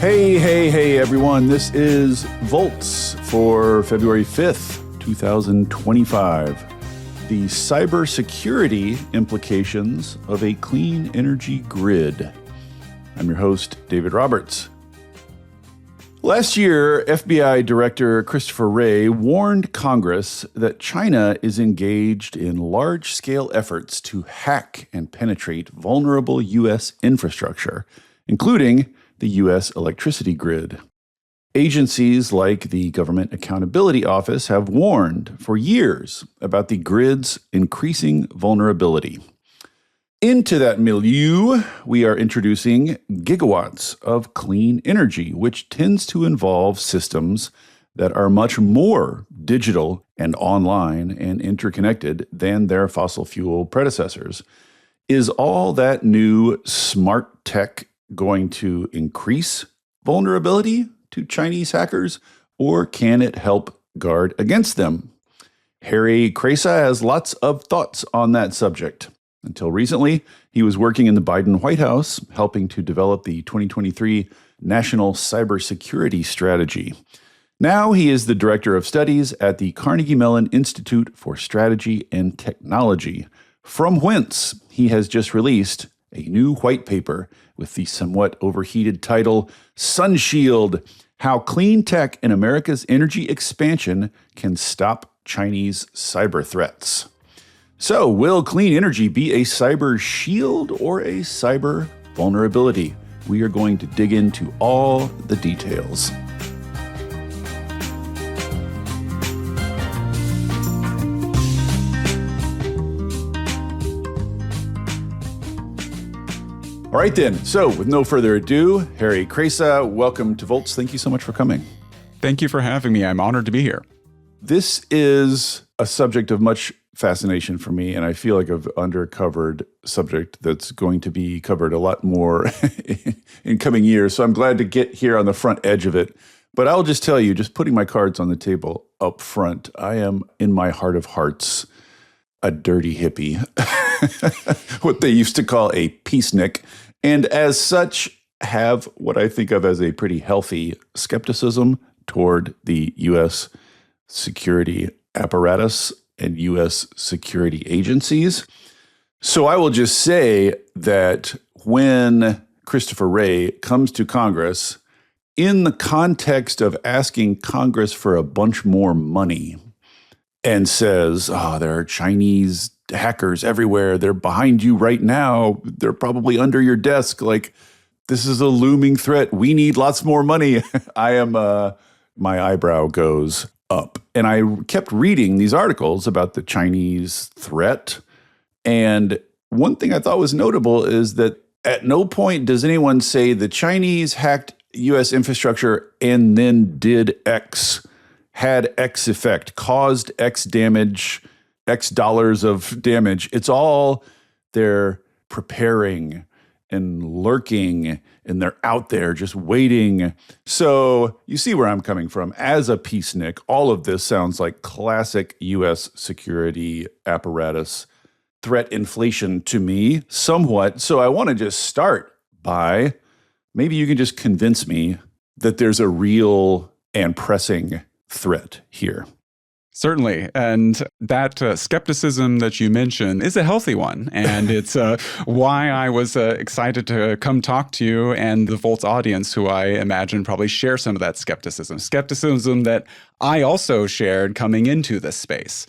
Hey, everyone. This is Volts for February 5th, 2025. The cybersecurity implications of a clean energy grid. I'm your host, David Roberts. Last year, FBI Director Christopher Wray warned Congress that China is engaged in large-scale efforts to hack and penetrate vulnerable U.S. infrastructure, including the U.S. electricity grid. Agencies like the Government Accountability Office have warned for years about the grid's increasing vulnerability. Into that milieu, we are introducing gigawatts of clean energy, which tends to involve systems that are much more digital and online and interconnected than their fossil fuel predecessors. Is all that new smart tech going to increase vulnerability to Chinese hackers, or can it help guard against them? Harry Krejsa has lots of thoughts on that subject. Until recently, he was working in the Biden White House, helping to develop the 2023 National Cybersecurity Strategy. Now he is the Director of Studies at the Carnegie Mellon Institute for Strategy and Technology, from whence he has just released a new white paper with the somewhat overheated title, Sunshield: How Clean Tech and America's Energy Expansion Can Stop Chinese Cyber Threats. So, will clean energy be a cyber shield or a cyber vulnerability? We are going to dig into all the details. All right, then. So, with no further ado, Harry Krejsa, welcome to Volts. Thank you so much for coming. Thank you for having me. I'm honored to be here. This is a subject of much fascination for me, and I feel like I've undercovered subject that's going to be covered a lot more in coming years. So I'm glad to get here on the front edge of it. But I'll just tell you, just putting my cards on the table up front, I am, in my heart of hearts, a dirty hippie, what they used to call a peacenik, and as such have what I think of as a pretty healthy skepticism toward the U.S. security apparatus and U.S. security agencies. So I will just say that when Christopher Wray comes to Congress, in the context of asking Congress for a bunch more money and says, there are Chinese hackers everywhere. They're behind you right now. They're probably under your desk. Like, this is a looming threat. We need lots more money. My eyebrow goes up. And I kept reading these articles about the Chinese threat. And one thing I thought was notable is that at no point does anyone say the Chinese hacked U.S. infrastructure and then did X, had X effect, caused X damage, X dollars of damage. It's all they're preparing and lurking, and they're out there just waiting. So you see where I'm coming from. As a peacenik, all of this sounds like classic U.S. security apparatus threat inflation to me, somewhat. So I want to just start by, maybe you can just convince me that there's a real and pressing threat here. Certainly. And that skepticism that you mentioned is a healthy one. And it's why I was excited to come talk to you and the Volts audience, who I imagine probably share some of that skepticism. Skepticism that I also shared coming into this space.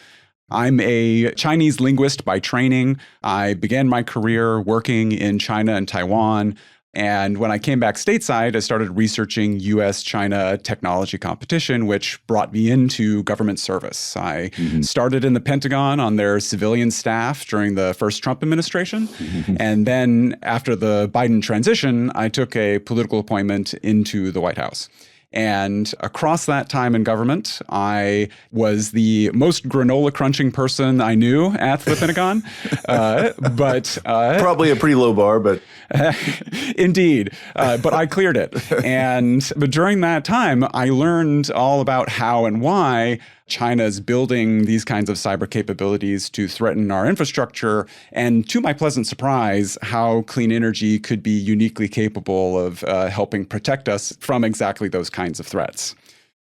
I'm a Chinese linguist by training. I began my career working in China and Taiwan. And when I came back stateside, I started researching U.S.-China technology competition, which brought me into government service. I started in the Pentagon on their civilian staff during the first Trump administration. And then after the Biden transition, I took a political appointment into the White House. And across that time in government, I was the most granola crunching person I knew at the Pentagon. But probably a pretty low bar, but indeed. But I cleared it. But during that time, I learned all about how and why China's building these kinds of cyber capabilities to threaten our infrastructure, and to my pleasant surprise, how clean energy could be uniquely capable of helping protect us from exactly those kinds of threats.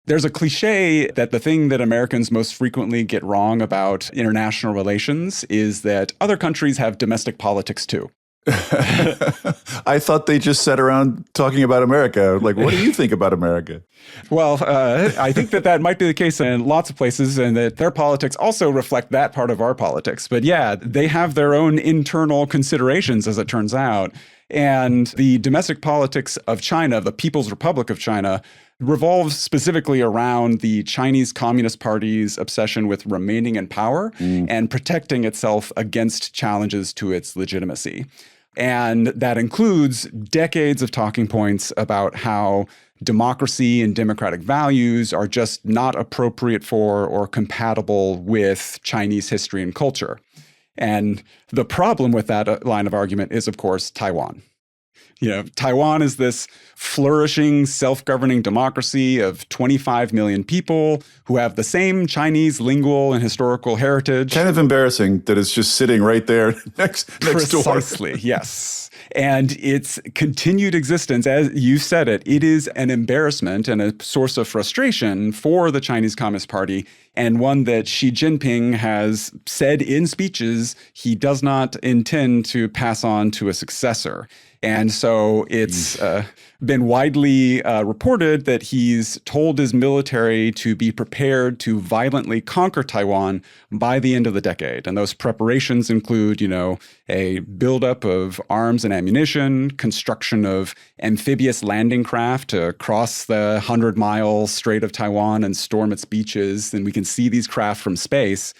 There's a cliche that the thing that Americans most frequently get wrong about international relations is that other countries have domestic politics too. I thought they just sat around talking about America. Like, what do you think about America? Well, I think that might be the case in lots of places, and that their politics also reflect that part of our politics. But yeah, they have their own internal considerations, as it turns out. And the domestic politics of China, the People's Republic of China, revolves specifically around the Chinese Communist Party's obsession with remaining in power and protecting itself against challenges to its legitimacy. And that includes decades of talking points about how democracy and democratic values are just not appropriate for or compatible with Chinese history and culture. And the problem with that line of argument is, of course, Taiwan. Taiwan is this flourishing, self-governing democracy of 25 million people who have the same Chinese lingual and historical heritage. Kind of embarrassing that it's just sitting right there next door. Precisely, yes. And its continued existence, as you said it is an embarrassment and a source of frustration for the Chinese Communist Party, and one that Xi Jinping has said in speeches he does not intend to pass on to a successor. And so it's been widely reported that he's told his military to be prepared to violently conquer Taiwan by the end of the decade. And those preparations include, a buildup of arms and ammunition, construction of amphibious landing craft to cross the 100-mile Strait of Taiwan and storm its beaches. And we can see these craft from space.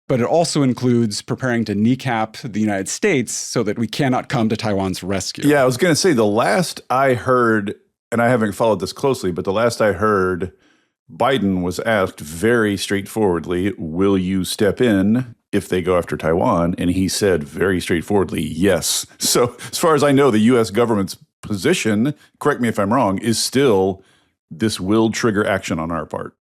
But it also includes preparing to kneecap the United States so that we cannot come to Taiwan's rescue. Yeah, I was going to say, the last I heard, and I haven't followed this closely, but the last I heard, Biden was asked very straightforwardly, will you step in if they go after Taiwan? And he said very straightforwardly, yes. So as far as I know, the U.S. government's position, correct me if I'm wrong, is still this will trigger action on our part.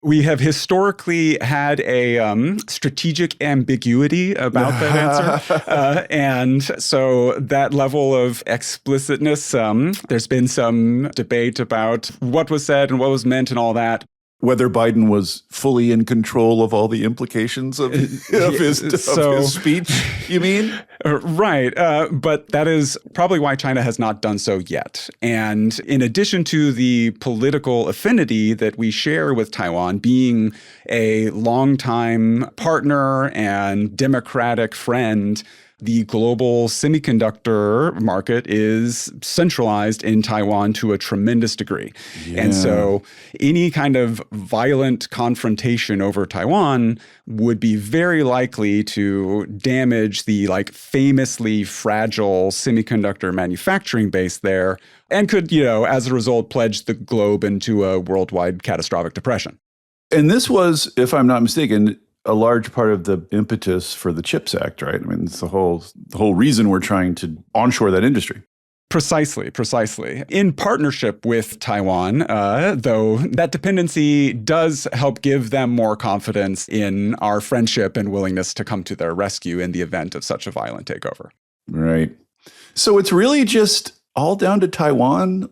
We have historically had a strategic ambiguity about that answer. And so that level of explicitness, there's been some debate about what was said and what was meant and all that. Whether Biden was fully in control of all the implications of his speech, you mean? Right. But that is probably why China has not done so yet. And in addition to the political affinity that we share with Taiwan, being a longtime partner and democratic friend, the global semiconductor market is centralized in Taiwan to a tremendous degree. Yeah. And so any kind of violent confrontation over Taiwan would be very likely to damage the famously fragile semiconductor manufacturing base there, and could, as a result, plunge the globe into a worldwide catastrophic depression. And this was, if I'm not mistaken, a large part of the impetus for the CHIPS Act, right? I mean, it's the whole reason we're trying to onshore that industry. Precisely. In partnership with Taiwan, though, that dependency does help give them more confidence in our friendship and willingness to come to their rescue in the event of such a violent takeover. Right. So it's really just all down to Taiwan?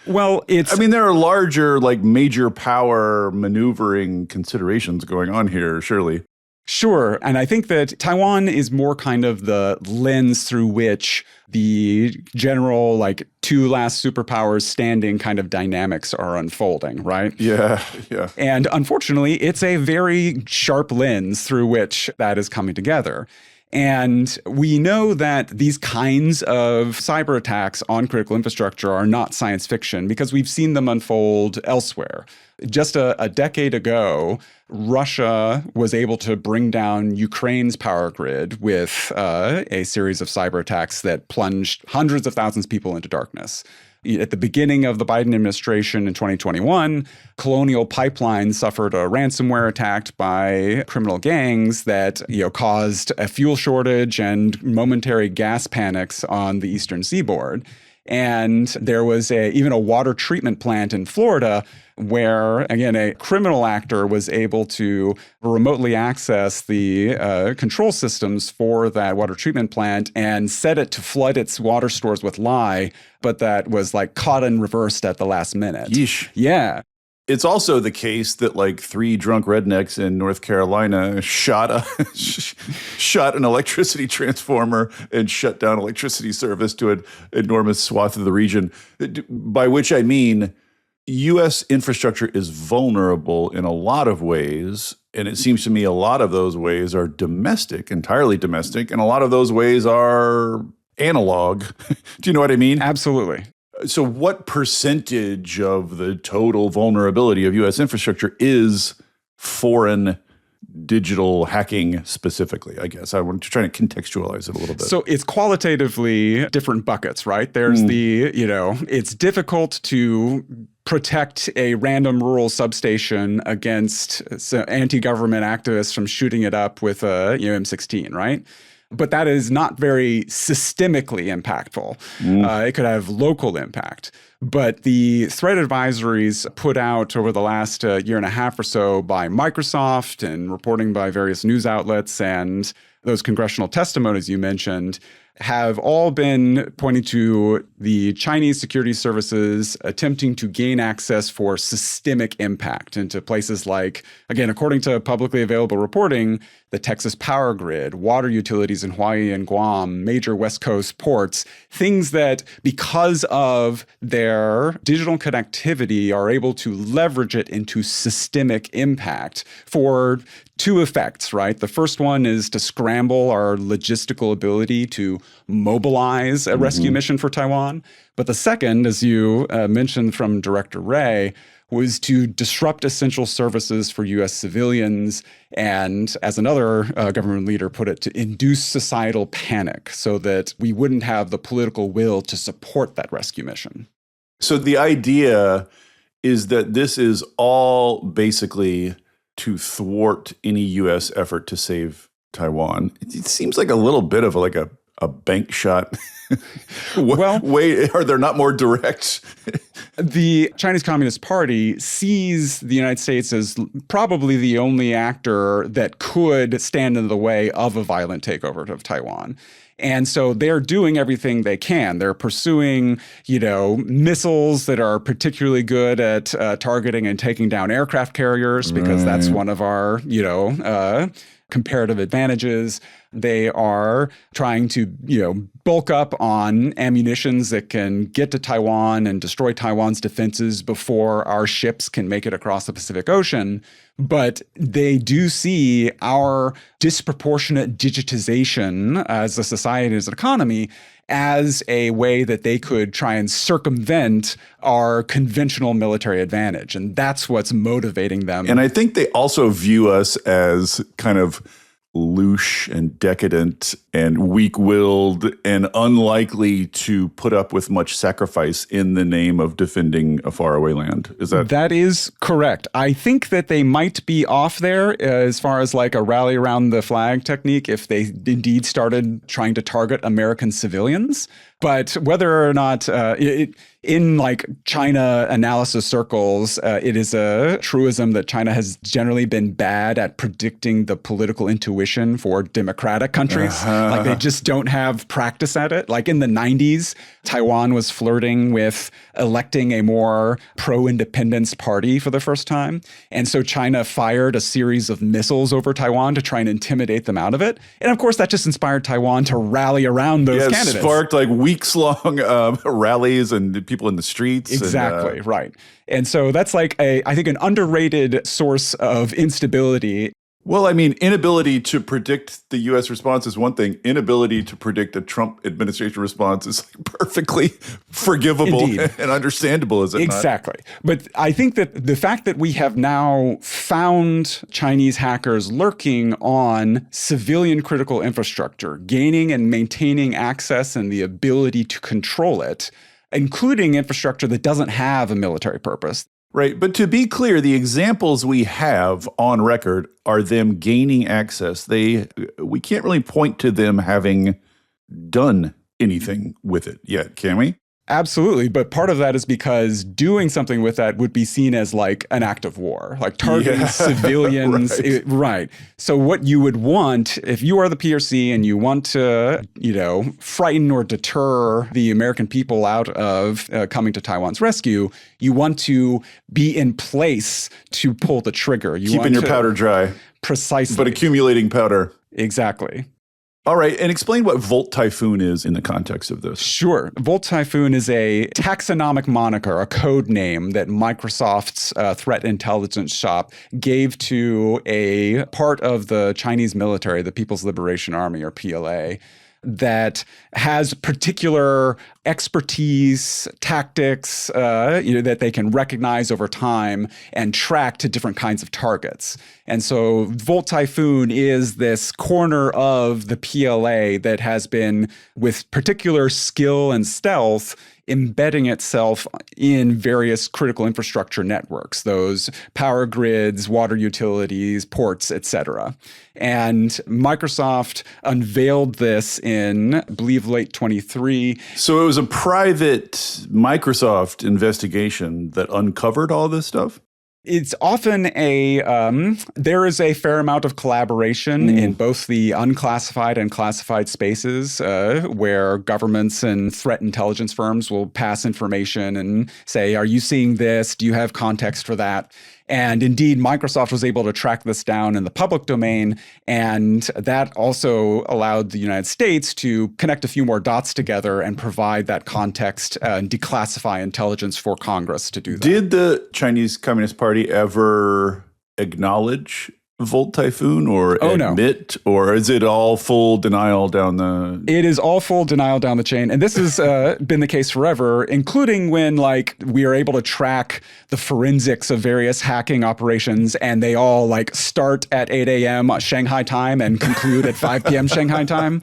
Well, there are larger, major power maneuvering considerations going on here, surely. Sure. And I think that Taiwan is more kind of the lens through which the general, two last superpowers standing kind of dynamics are unfolding, right? Yeah. And unfortunately, it's a very sharp lens through which that is coming together. And we know that these kinds of cyber attacks on critical infrastructure are not science fiction because we've seen them unfold elsewhere. Just a decade ago, Russia was able to bring down Ukraine's power grid with a series of cyber attacks that plunged hundreds of thousands of people into darkness. At the beginning of the Biden administration in 2021, Colonial Pipeline suffered a ransomware attack by criminal gangs that caused a fuel shortage and momentary gas panics on the eastern seaboard. And there was even a water treatment plant in Florida where, again, a criminal actor was able to remotely access the control systems for that water treatment plant and set it to flood its water stores with lye, but that was like caught and reversed at the last minute. Yeesh. Yeah. It's also the case that like 3 drunk rednecks in North Carolina shot an electricity transformer and shut down electricity service to an enormous swath of the region, by which I mean U.S. infrastructure is vulnerable in a lot of ways. And it seems to me a lot of those ways are domestic, entirely domestic, and a lot of those ways are analog. Do you know what I mean? Absolutely. So what percentage of the total vulnerability of U.S. infrastructure is foreign digital hacking specifically, I guess? I want to try to contextualize it a little bit. So it's qualitatively different buckets, right? There's it's difficult to protect a random rural substation against anti-government activists from shooting it up with a M16, right? But that is not very systemically impactful. It could have local impact. But the threat advisories put out over the last year and a half or so by Microsoft and reporting by various news outlets and those congressional testimonies you mentioned have all been pointing to the Chinese security services attempting to gain access for systemic impact into places like, again, according to publicly available reporting, the Texas power grid, water utilities in Hawaii and Guam, major West Coast ports, things that because of their digital connectivity are able to leverage it into systemic impact for 2 effects, right? The first one is to scramble our logistical ability to mobilize a rescue mission for Taiwan. But the second, as you mentioned from Director Wray, was to disrupt essential services for U.S. civilians and, as another government leader put it, to induce societal panic so that we wouldn't have the political will to support that rescue mission. So the idea is that this is all basically to thwart any U.S. effort to save Taiwan. It seems like a little bit of a bank shot. Well, wait, are there not more direct? The Chinese Communist Party sees the United States as probably the only actor that could stand in the way of a violent takeover of Taiwan. And so they're doing everything they can. They're pursuing, missiles that are particularly good at targeting and taking down aircraft carriers because that's one of our, comparative advantages. They are trying to, bulk up on ammunitions that can get to Taiwan and destroy Taiwan's defenses before our ships can make it across the Pacific Ocean. But they do see our disproportionate digitization as a society, as an economy, as a way that they could try and circumvent our conventional military advantage. And that's what's motivating them. And I think they also view us as kind of louche and decadent and weak-willed and unlikely to put up with much sacrifice in the name of defending a faraway land. Is that? That is correct. I think that they might be off there as far as like a rally around the flag technique if they indeed started trying to target American civilians. But whether or not in like China analysis circles, it is a truism that China has generally been bad at predicting the political intuition for democratic countries. Like they just don't have practice at it. Like in the 90s, Taiwan was flirting with electing a more pro-independence party for the first time. And so China fired a series of missiles over Taiwan to try and intimidate them out of it. And of course, that just inspired Taiwan to rally around those candidates. It sparked like weeks-long rallies and people in the streets. Exactly, right. And so that's like I think an underrated source of instability. Well, I mean, inability to predict the U.S. response is one thing. Inability to predict a Trump administration response is like perfectly forgivable and understandable, is it Exactly. Not? But I think that the fact that we have now found Chinese hackers lurking on civilian critical infrastructure, gaining and maintaining access and the ability to control it, including infrastructure that doesn't have a military purpose. Right. But to be clear, the examples we have on record are them gaining access. We can't really point to them having done anything with it yet, can we? Absolutely. But part of that is because doing something with that would be seen as like an act of war, like targeting civilians. Right. So what you would want, if you are the PRC and you want to, frighten or deter the American people out of coming to Taiwan's rescue, you want to be in place to pull the trigger. Keeping your powder dry. Precisely. But accumulating powder. Exactly. All right. And explain what Volt Typhoon is in the context of this. Sure. Volt Typhoon is a taxonomic moniker, a code name that Microsoft's threat intelligence shop gave to a part of the Chinese military, the People's Liberation Army, or PLA, that has particular expertise, tactics, that they can recognize over time and track to different kinds of targets. And so Volt Typhoon is this corner of the PLA that has been, with particular skill and stealth, embedding itself in various critical infrastructure networks, those power grids, water utilities, ports, etc. And Microsoft unveiled this in, I believe, late 23. So it was a private Microsoft investigation that uncovered all this stuff? It's often there is a fair amount of collaboration in both the unclassified and classified spaces where governments and threat intelligence firms will pass information and say, are you seeing this? Do you have context for that? And indeed, Microsoft was able to track this down in the public domain. And that also allowed the United States to connect a few more dots together and provide that context and declassify intelligence for Congress to do that. Did the Chinese Communist Party ever acknowledge Volt Typhoon or admit, or is it all full denial down the... It is all full denial down the chain. And this has been the case forever, including when we are able to track the forensics of various hacking operations, and they all start at 8 a.m. Shanghai time and conclude at 5 p.m. Shanghai time.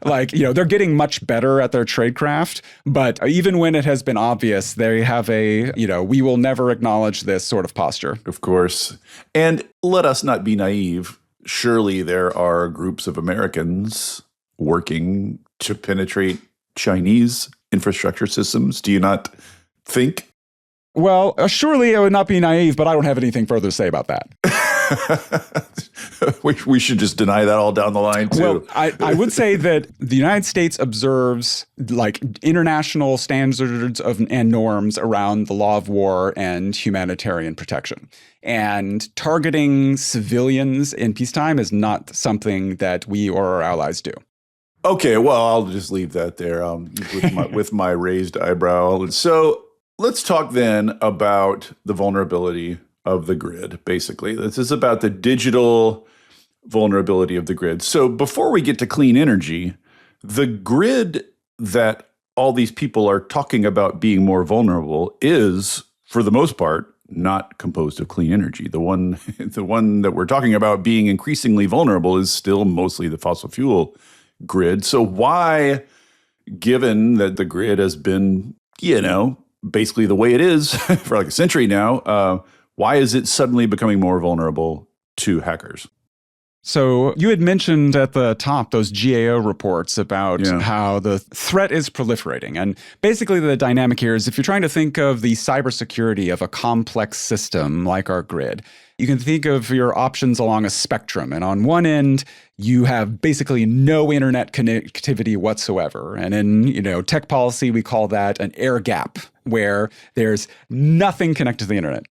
They're getting much better at their tradecraft. But even when it has been obvious, they have we will never acknowledge this sort of posture. Of course. And let us not be naive. Surely there are groups of Americans working to penetrate Chinese infrastructure systems. Do you not think? Well, surely I would not be naive, but I don't have anything further to say about that. We should just deny that all down the line, too. Well, I would say that the United States observes international standards and norms around the law of war and humanitarian protection. And targeting civilians in peacetime is not something that we or our allies do. Okay, well, I'll just leave that there with my raised eyebrow. So let's talk then about the vulnerability of the grid, basically. This is about the digital vulnerability of the grid. So before we get to clean energy, the grid that all these people are talking about being more vulnerable is, for the most part, not composed of clean energy. The one that we're talking about being increasingly vulnerable is still mostly the fossil fuel grid. So why, given that the grid has been, basically the way it is for a century now, why is it suddenly becoming more vulnerable to hackers? So you had mentioned at the top those GAO reports about how the threat is proliferating. And basically the dynamic here is if you're trying to think of the cybersecurity of a complex system like our grid, you can think of your options along a spectrum. And on one end, you have basically no internet connectivity whatsoever. And in tech policy, we call that an air gap, where there's nothing connected to the internet.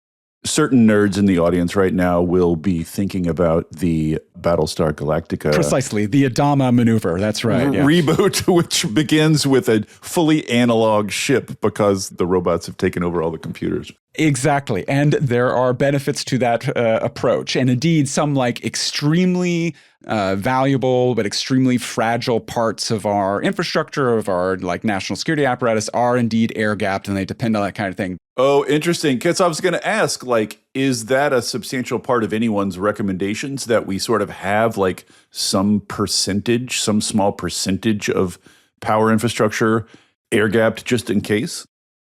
Certain nerds in the audience right now will be thinking about the Battlestar Galactica. Precisely, the Adama maneuver. That's right. Reboot, which begins with a fully analog ship because the robots have taken over all the computers. Exactly. And there are benefits to that approach. And indeed, some extremely valuable but extremely fragile parts of our infrastructure, of our national security apparatus are indeed air-gapped, and they depend on that kind of thing. Oh, interesting. Because I was going to ask, is that a substantial part of anyone's recommendations that we sort of have some small percentage of power infrastructure air-gapped just in case?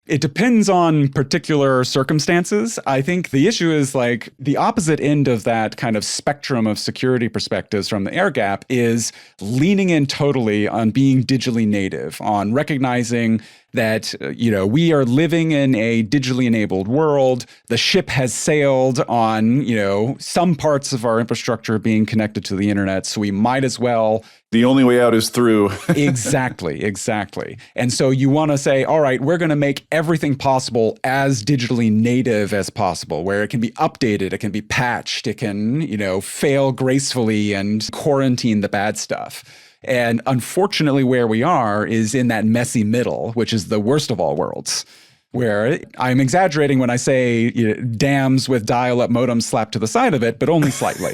It depends on particular circumstances. I think the issue is the opposite end of that kind of spectrum of security perspectives from the air gap is leaning in totally on being digitally native, on recognizing that, we are living in a digitally enabled world. The ship has sailed on, some parts of our infrastructure being connected to the internet. So we might as well. The only way out is through. Exactly. And so you want to say, all right, we're going to make everything possible as digitally native as possible, where it can be updated, it can be patched, it can, fail gracefully and quarantine the bad stuff. And unfortunately, where we are is in that messy middle, which is the worst of all worlds, where I'm exaggerating when I say dams with dial-up modems slapped to the side of it, but only slightly.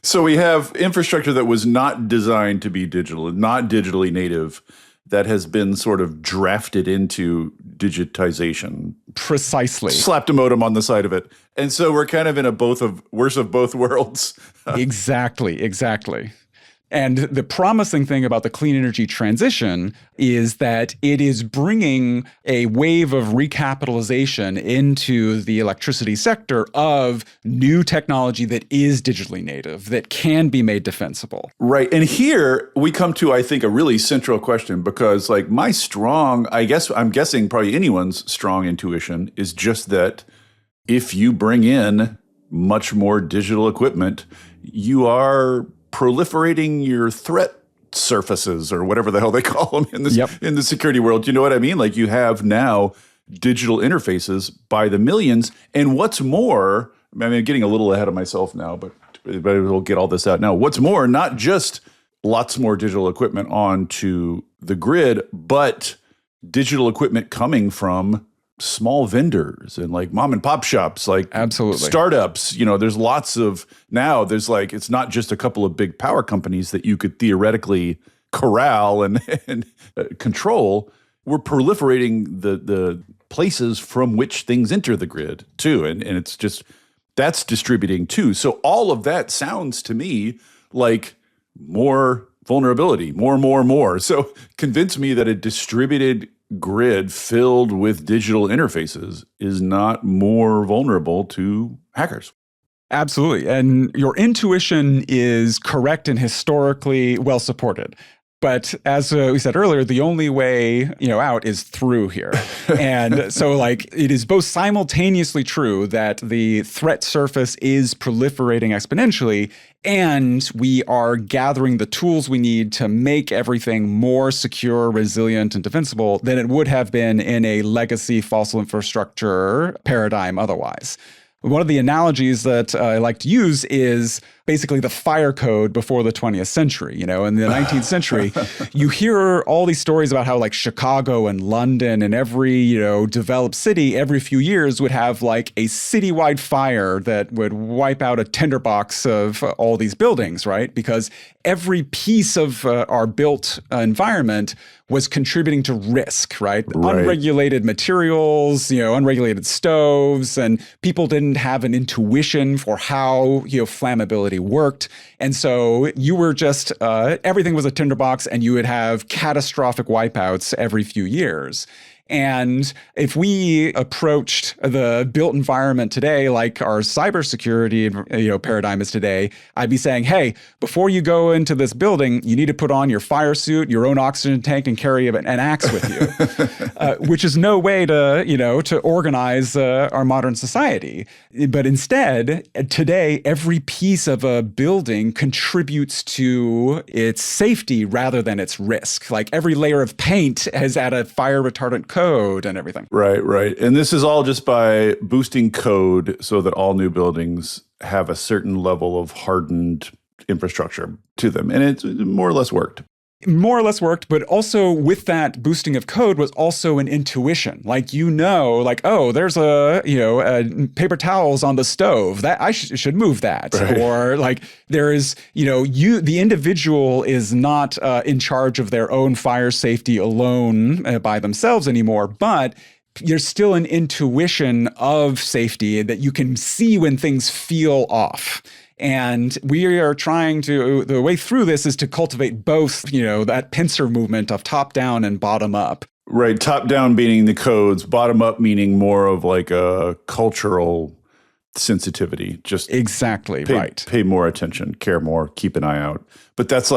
So we have infrastructure that was not designed to be digital, not digitally native, that has been sort of drafted into digitization. Precisely. Slapped a modem on the side of it. And so we're kind of in a worst of both worlds. Exactly. And the promising thing about the clean energy transition is that it is bringing a wave of recapitalization into the electricity sector of new technology that is digitally native, that can be made defensible. Right. And here we come to, I think, a really central question, because like I'm guessing probably anyone's strong intuition is just that if you bring in much more digital equipment, you are proliferating your threat surfaces, or whatever the hell they call them in the security world. You know what I mean? Like, you have now digital interfaces by the millions. And what's more, I mean, I'm getting a little ahead of myself now, but we'll get all this out now. What's more, not just lots more digital equipment onto the grid, but digital equipment coming from small vendors and like mom and pop shops, like absolutely startups. There's lots of, now there's like, it's not just a couple of big power companies that you could theoretically corral and control. We're proliferating the places from which things enter the grid too. And it's just, that's distributing too. So all of that sounds to me like more vulnerability, more. So convince me that a distributed grid filled with digital interfaces is not more vulnerable to hackers. Absolutely. And your intuition is correct and historically well supported. But as we said earlier, the only way, out is through here. And so it is both simultaneously true that the threat surface is proliferating exponentially, and we are gathering the tools we need to make everything more secure, resilient, and defensible than it would have been in a legacy fossil infrastructure paradigm otherwise. One of the analogies that I like to use is basically the fire code before the 20th century. In the 19th century, you hear all these stories about how Chicago and London and every, developed city every few years would have a citywide fire that would wipe out a tinderbox of all these buildings, right? Because every piece of our built environment was contributing to risk, right? Unregulated materials, unregulated stoves, and people didn't have an intuition for how, flammability worked. And so you were just, everything was a tinderbox, and you would have catastrophic wipeouts every few years. And if we approached the built environment today, like our cybersecurity, paradigm is today, I'd be saying, hey, before you go into this building, you need to put on your fire suit, your own oxygen tank, and carry an axe with you, which is no way to organize our modern society. But instead, today, every piece of a building contributes to its safety rather than its risk. Like every layer of paint has had a fire retardant code and everything. Right. And this is all just by boosting code so that all new buildings have a certain level of hardened infrastructure to them. And it's more or less worked. But also with that boosting of code was also an intuition. Oh, there's a paper towels on the stove that I should move that. Right. Or there is, the individual is not in charge of their own fire safety alone by themselves anymore, but there's still an intuition of safety that you can see when things feel off. And we are trying to, the way through this is to cultivate both, that pincer movement of top down and bottom up. Right. Top down meaning the codes, bottom up meaning more of a cultural sensitivity. Just exactly right. Pay more attention, care more, keep an eye out. But that's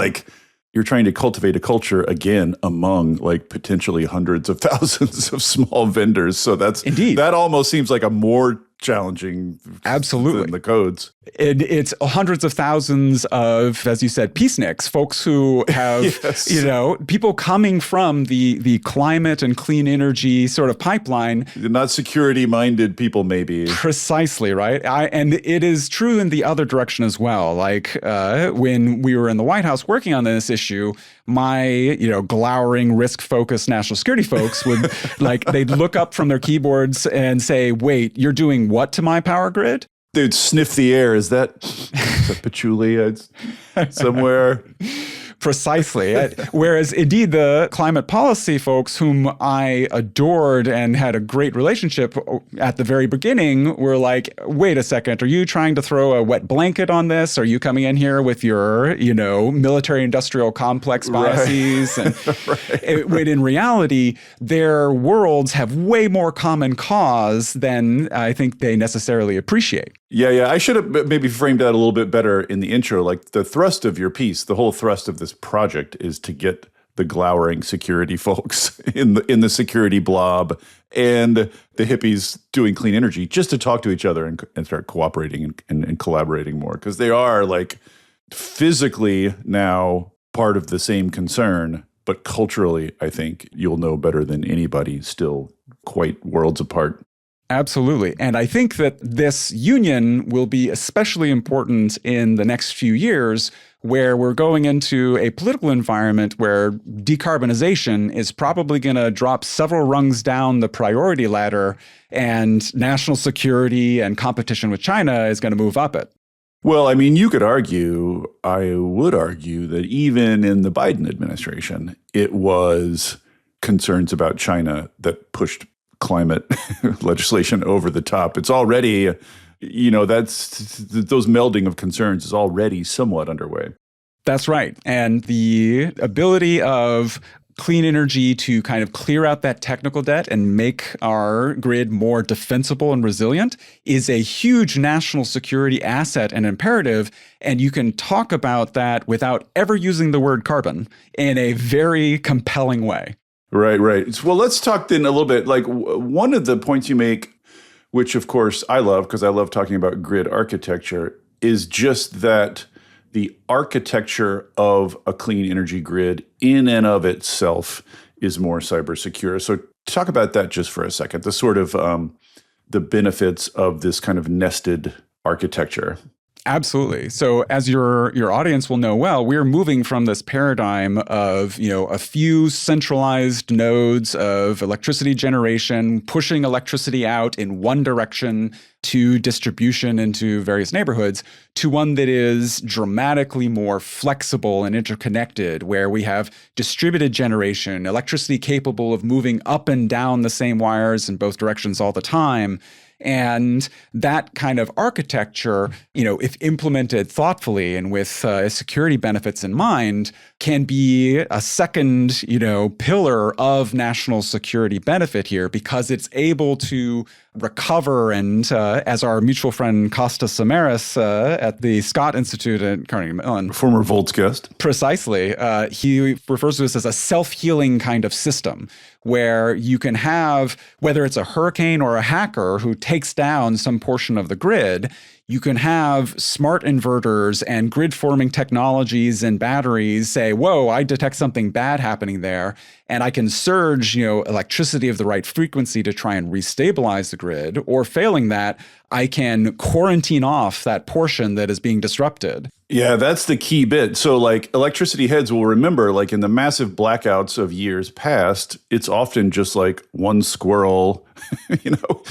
you're trying to cultivate a culture again among like potentially hundreds of thousands of small vendors. So that almost seems like a more challenging than the codes. It's hundreds of thousands of, as you said, peaceniks, folks who have, people coming from the climate and clean energy sort of pipeline. Not security-minded people, maybe. Precisely, right? And it is true in the other direction as well. Like when we were in the White House working on this issue, my, glowering, risk-focused national security folks would, they'd look up from their keyboards and say, wait, you're doing what to my power grid? They'd sniff the air. Is that patchouli somewhere? Precisely. Whereas indeed the climate policy folks whom I adored and had a great relationship at the very beginning were like, wait a second, are you trying to throw a wet blanket on this? Are you coming in here with your, military industrial complex biases? Right. And when in reality, their worlds have way more common cause than I think they necessarily appreciate. Yeah. I should have maybe framed that a little bit better in the intro. Like the thrust of your piece, the whole thrust of this project is to get the glowering security folks in the security blob and the hippies doing clean energy just to talk to each other and start cooperating and collaborating more, because they are like physically now part of the same concern, but culturally, I think you'll know better than anybody, still quite worlds apart. Absolutely. And I think that this union will be especially important in the next few years, where we're going into a political environment where decarbonization is probably going to drop several rungs down the priority ladder, and national security and competition with China is going to move up it. Well, I mean, I would argue that even in the Biden administration, it was concerns about China that pushed climate legislation over the top. It's already, those melding of concerns is already somewhat underway. That's right. And the ability of clean energy to kind of clear out that technical debt and make our grid more defensible and resilient is a huge national security asset and imperative. And you can talk about that without ever using the word carbon in a very compelling way. Right. Well, let's talk then a little bit. Like one of the points you make, which of course I love because I love talking about grid architecture, is just that the architecture of a clean energy grid in and of itself is more cyber secure. So talk about that just for a second, the sort of the benefits of this kind of nested architecture. Absolutely. So as your audience will know well, we're moving from this paradigm of, a few centralized nodes of electricity generation, pushing electricity out in one direction to distribution into various neighborhoods, to one that is dramatically more flexible and interconnected, where we have distributed generation, electricity capable of moving up and down the same wires in both directions all the time. And that kind of architecture, if implemented thoughtfully and with security benefits in mind, can be a second, pillar of national security benefit here, because it's able to recover. And as our mutual friend Costa Samaras at the Scott Institute at Carnegie Mellon, former Volts guest, precisely, he refers to this as a self-healing kind of system, where you can have, whether it's a hurricane or a hacker who takes down some portion of the grid, you can have smart inverters and grid forming technologies and batteries say, whoa, I detect something bad happening there, and I can surge, electricity of the right frequency to try and restabilize the grid, or failing that, I can quarantine off that portion that is being disrupted. Yeah, that's the key bit. So like electricity heads will remember, like in the massive blackouts of years past, it's often just like one squirrel,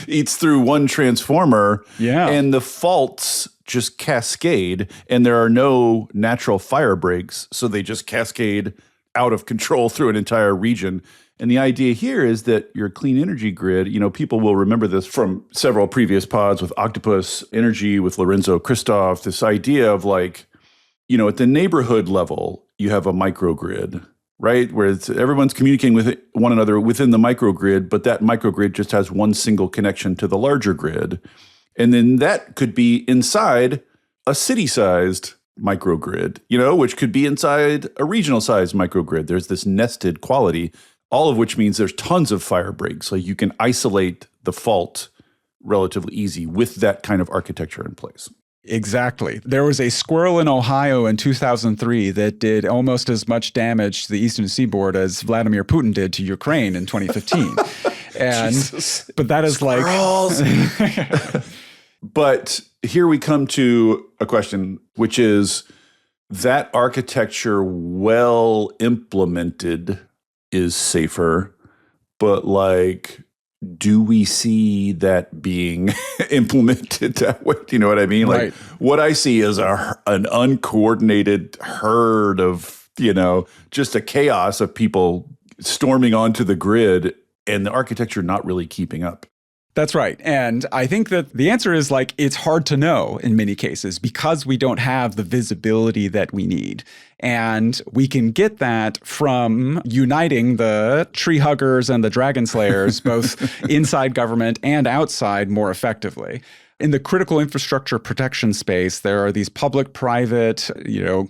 eats through one transformer. Yeah. And the faults just cascade, and there are no natural fire breaks. So they just cascade out of control through an entire region. And the idea here is that your clean energy grid, people will remember this from several previous pods with Octopus Energy, with Lorenzo Christoph, this idea of like, at the neighborhood level, you have a microgrid, right? Where everyone's communicating with one another within the microgrid, but that microgrid just has one single connection to the larger grid. And then that could be inside a city-sized microgrid, which could be inside a regional sized microgrid. There's this nested quality, all of which means there's tons of fire breaks. So you can isolate the fault relatively easy with that kind of architecture in place. Exactly. There was a squirrel in Ohio in 2003 that did almost as much damage to the Eastern Seaboard as Vladimir Putin did to Ukraine in 2015. But that is Squirrels. But here we come to a question, which is that architecture well implemented is safer, but do we see that being implemented that way? Do you know what I mean? Right. What I see is an uncoordinated herd of, just a chaos of people storming onto the grid and the architecture not really keeping up. That's right. And I think that the answer is it's hard to know in many cases because we don't have the visibility that we need. And we can get that from uniting the tree huggers and the dragon slayers, both inside government and outside, more effectively. In the critical infrastructure protection space, there are these public-private,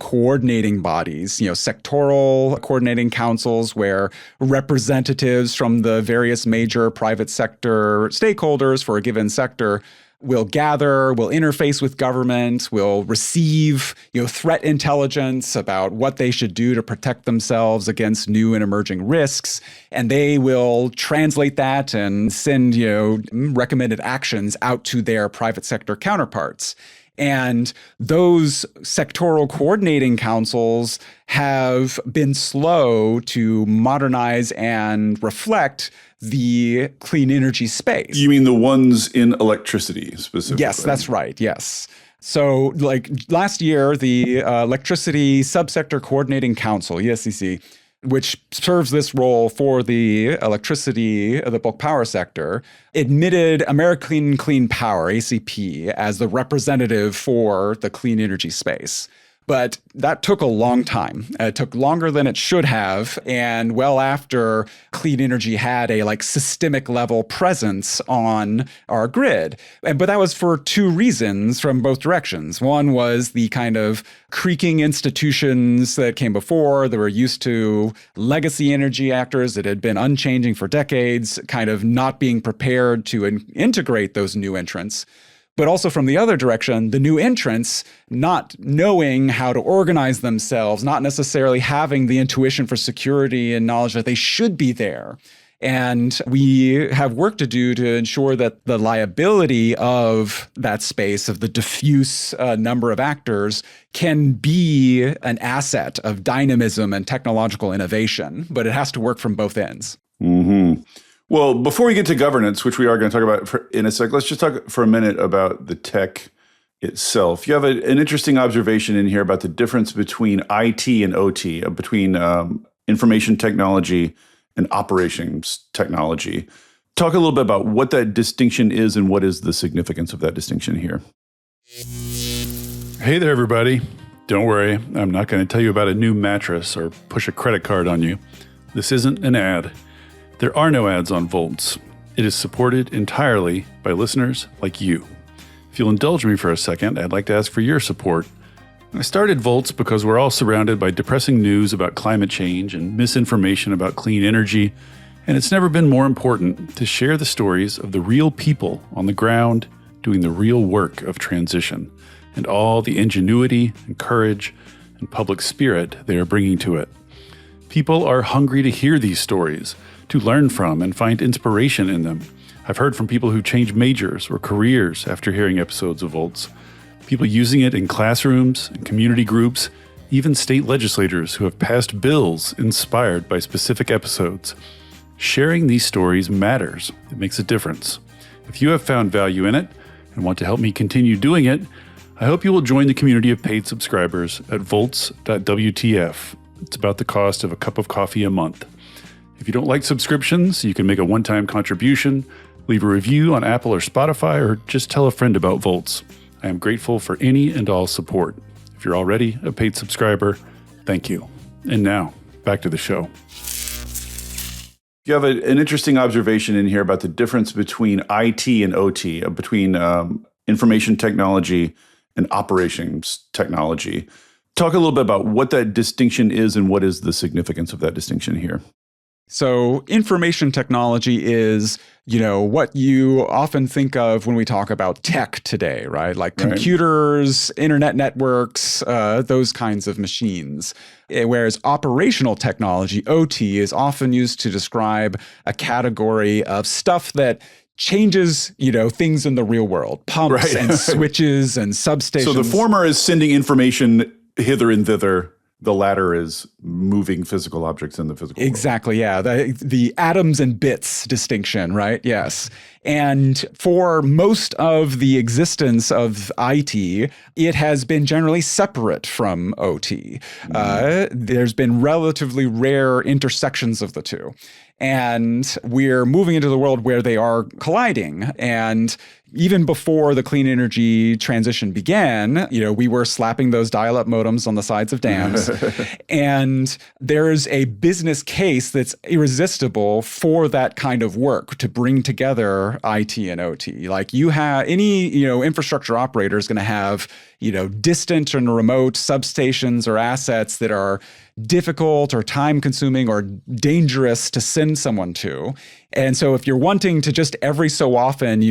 coordinating bodies, sectoral coordinating councils where representatives from the various major private sector stakeholders for a given sector will gather, will interface with government, will receive, threat intelligence about what they should do to protect themselves against new and emerging risks. And they will translate that and send, recommended actions out to their private sector counterparts. And those sectoral coordinating councils have been slow to modernize and reflect the clean energy space. You mean the ones in electricity specifically? Yes, that's right. Yes. So last year, the Electricity Subsector Coordinating Council, ESCC, which serves this role for the the bulk power sector, admitted American Clean Power, ACP, as the representative for the clean energy space. But that took a long time. It took longer than it should have, and well after clean energy had a systemic level presence on our grid. But that was for two reasons from both directions. One was the kind of creaking institutions that came before that were used to legacy energy actors that had been unchanging for decades, kind of not being prepared to integrate those new entrants. But also from the other direction, the new entrants not knowing how to organize themselves, not necessarily having the intuition for security and knowledge that they should be there. And we have work to do to ensure that the liability of that space, of the diffuse number of actors, can be an asset of dynamism and technological innovation, but it has to work from both ends. Mm-hmm. Well, before we get to governance, which we are going to talk about in a sec, let's just talk for a minute about the tech itself. You have an interesting observation in here about the difference between IT and OT, between information technology and operations technology. Talk a little bit about what that distinction is and what is the significance of that distinction here. Hey there, everybody. Don't worry, I'm not going to tell you about a new mattress or push a credit card on you. This isn't an ad. There are no ads on Volts. It is supported entirely by listeners like you. If you'll indulge me for a second, I'd like to ask for your support. I started Volts because we're all surrounded by depressing news about climate change and misinformation about clean energy, and it's never been more important to share the stories of the real people on the ground doing the real work of transition and all the ingenuity and courage and public spirit they are bringing to it. People are hungry to hear these stories, to learn from and find inspiration in them. I've heard from people who changed majors or careers after hearing episodes of Volts, people using it in classrooms and community groups, even state legislators who have passed bills inspired by specific episodes. Sharing these stories matters. It makes a difference. If you have found value in it and want to help me continue doing it, I hope you will join the community of paid subscribers at volts.wtf. It's about the cost of a cup of coffee a month. If you don't like subscriptions, you can make a one-time contribution, leave a review on Apple or Spotify, or just tell a friend about Volts. I am grateful for any and all support. If you're already a paid subscriber, thank you. And now, back to the show. You have an interesting observation in here about the difference between IT and OT, between information technology and operations technology. Talk a little bit about what that distinction is and what is the significance of that distinction here. So information technology is, what you often think of when we talk about tech today, right? Like computers, internet networks, those kinds of machines. Whereas operational technology, OT, is often used to describe a category of stuff that changes, things in the real world, pumps and switches and substations. So the former is sending information hither and thither. The latter is moving physical objects in the physical world. Exactly, yeah. The atoms and bits distinction, right? Yes. And for most of the existence of IT, it has been generally separate from OT. There's been relatively rare intersections of the two. And we're moving into the world where they are colliding. And even before the clean energy transition began, we were slapping those dial-up modems on the sides of dams. And there's a business case that's irresistible for that kind of work to bring together IT and OT. Like you have any, infrastructure operator is going to have, distant and remote substations or assets that are difficult or time consuming or dangerous to send someone to. And so if you're wanting to just every so often,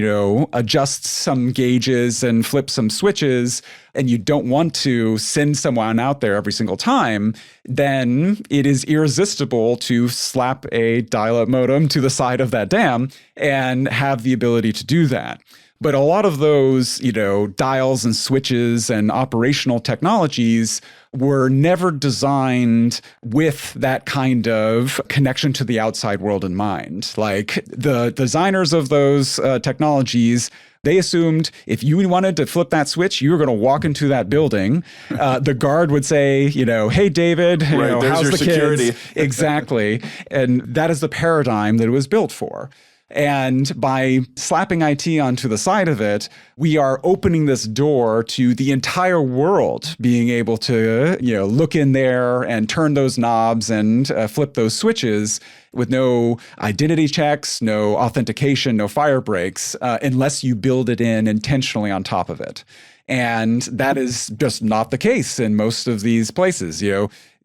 adjust some gauges and flip some switches, and you don't want to send someone out there every single time, then it is irresistible to slap a dial-up modem to the side of that dam and have the ability to do that. But a lot of those, dials and switches and operational technologies were never designed with that kind of connection to the outside world in mind. Like the designers of those technologies, they assumed if you wanted to flip that switch, you were going to walk into that building. The guard would say, hey, David, how's the security? Kids? Exactly. And that is the paradigm that it was built for. And by slapping IT onto the side of it, we are opening this door to the entire world being able to, look in there and turn those knobs and flip those switches with no identity checks, no authentication, no fire breaks, unless you build it in intentionally on top of it. And that is just not the case in most of these places.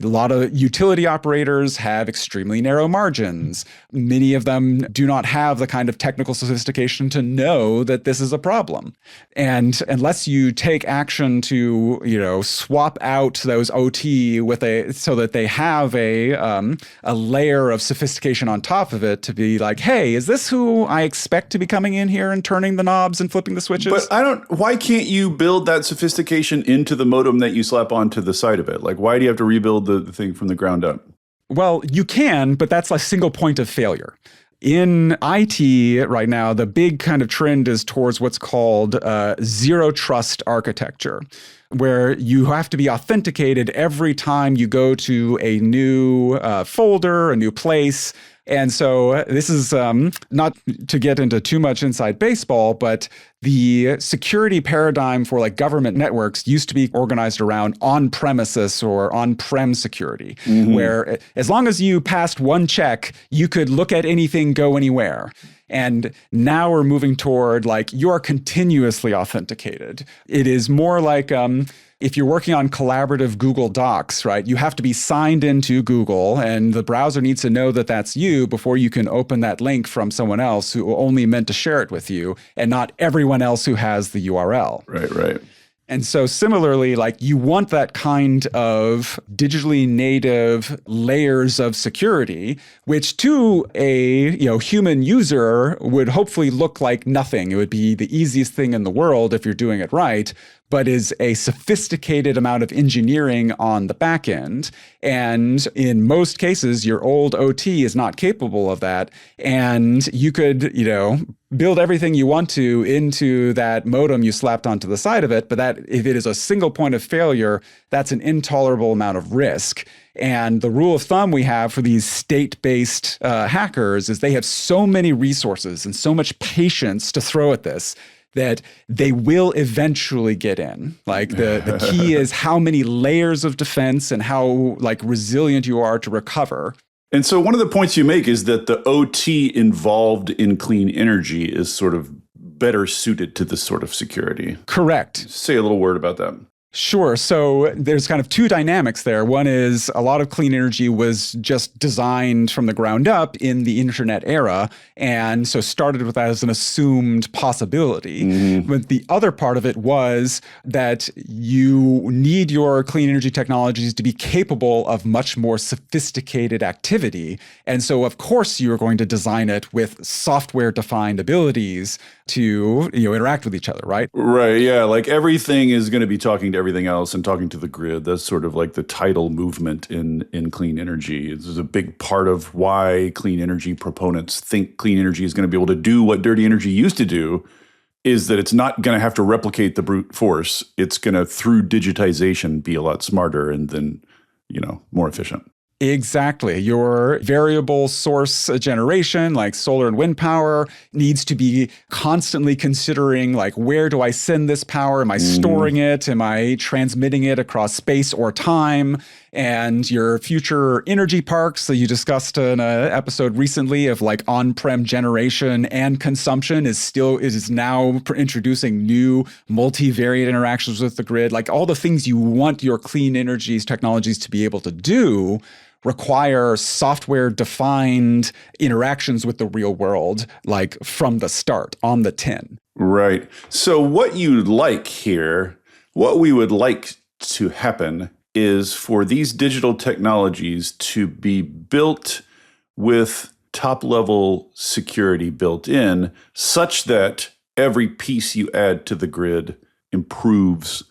A lot of utility operators have extremely narrow margins. Many of them do not have the kind of technical sophistication to know that this is a problem. And unless you take action to, swap out those OT so that they have a layer of sophistication on top of it to be like, hey, is this who I expect to be coming in here and turning the knobs and flipping the switches? But why can't you build that sophistication into the modem that you slap onto the side of it? Like, why do you have to rebuild the thing from the ground up? Well, you can, but that's a single point of failure. In IT right now, the big kind of trend is towards what's called zero trust architecture, where you have to be authenticated every time you go to a new folder, a new place. And so this is not to get into too much inside baseball, but the security paradigm for like government networks used to be organized around on-premises or on-prem security, where as long as you passed one check, you could look at anything, go anywhere. And now we're moving toward like you are continuously authenticated. It is more like if you're working on collaborative Google Docs, right, you have to be signed into Google and the browser needs to know that that's you before you can open that link from someone else who only meant to share it with you and not everyone else who has the URL. Right. And so similarly, like you want that kind of digitally native layers of security, which to a human user would hopefully look like nothing. It would be the easiest thing in the world if you're doing it right, but is a sophisticated amount of engineering on the back end. And in most cases, your old OT is not capable of that. And you could, build everything you want to into that modem you slapped onto the side of it. But that if it is a single point of failure, that's an intolerable amount of risk. And the rule of thumb we have for these state-based hackers is they have so many resources and so much patience to throw at this that they will eventually get in. Like the key is how many layers of defense and how like resilient you are to recover. And so one of the points you make is that the OT involved in clean energy is sort of better suited to this sort of security. Correct. Say a little word about that. Sure. So there's kind of two dynamics there. One is a lot of clean energy was just designed from the ground up in the internet era, and so started with that as an assumed possibility. But the other part of it was that you need your clean energy technologies to be capable of much more sophisticated activity. And so, of course, you're going to design it with software-defined abilities to interact with each other, right? Right. Yeah. Like everything is going to be talking to everything else and talking to the grid. That's sort of like the tidal movement in clean energy. This is a big part of why clean energy proponents think clean energy is going to be able to do what dirty energy used to do, is that it's not going to have to replicate the brute force. It's going to, through digitization, be a lot smarter and then, more efficient. Exactly. Your variable source generation, like solar and wind power, needs to be constantly considering, like, where do I send this power? Am I storing it? Am I transmitting it across space or time? And your future energy parks that you discussed in an episode recently of like on-prem generation and consumption is now introducing new multivariate interactions with the grid. Like all the things you want your clean energies technologies to be able to do require software-defined interactions with the real world, like from the start, on the tin. Right. So what you'd like here, what we would like to happen is for these digital technologies to be built with top-level security built in, such that every piece you add to the grid improves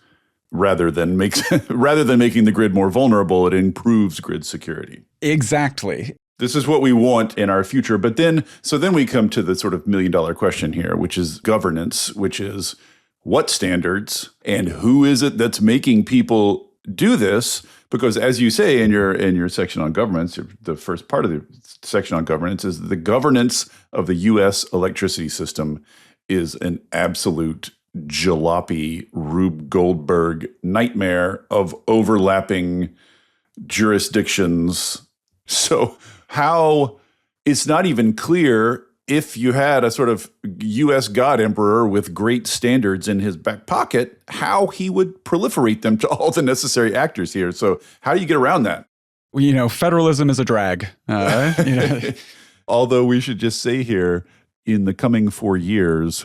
rather than making the grid more vulnerable, it improves grid security. Exactly. This is what we want in our future. But then we come to the sort of $1 million question here, which is governance, which is what standards and who is it that's making people do this? Because as you say in your section on governance, the first part of the section on governance is the governance of the U.S. electricity system is an absolute jalopy, Rube Goldberg nightmare of overlapping jurisdictions. So it's not even clear if you had a sort of U.S. God Emperor with great standards in his back pocket, how he would proliferate them to all the necessary actors here. So how do you get around that? Well, federalism is a drag. Although we should just say here, in the coming 4 years,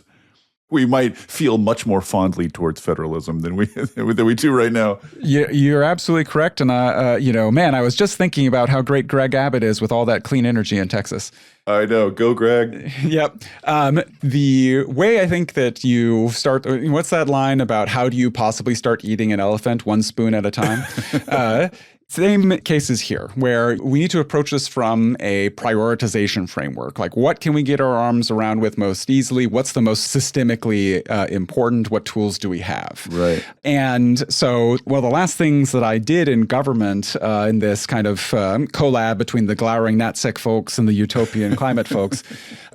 we might feel much more fondly towards federalism than we do right now. You're absolutely correct. And, I was just thinking about how great Greg Abbott is with all that clean energy in Texas. I know. Go, Greg. Yep. The way I think that you start, what's that line about how do you possibly start eating an elephant one spoon at a time? Same cases here, where we need to approach this from a prioritization framework. Like, what can we get our arms around with most easily? What's the most systemically important? What tools do we have? Right. And so, the last things that I did in government in this kind of collab between the glowering natsec folks and the utopian climate folks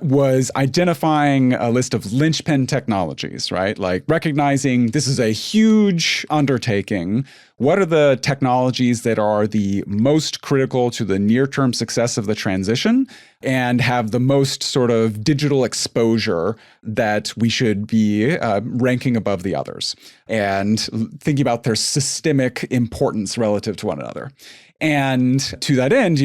was identifying a list of linchpin technologies, right? Like recognizing this is a huge undertaking. What are the technologies that are the most critical to the near-term success of the transition and have the most sort of digital exposure that we should be ranking above the others, and thinking about their systemic importance relative to one another? And to that end,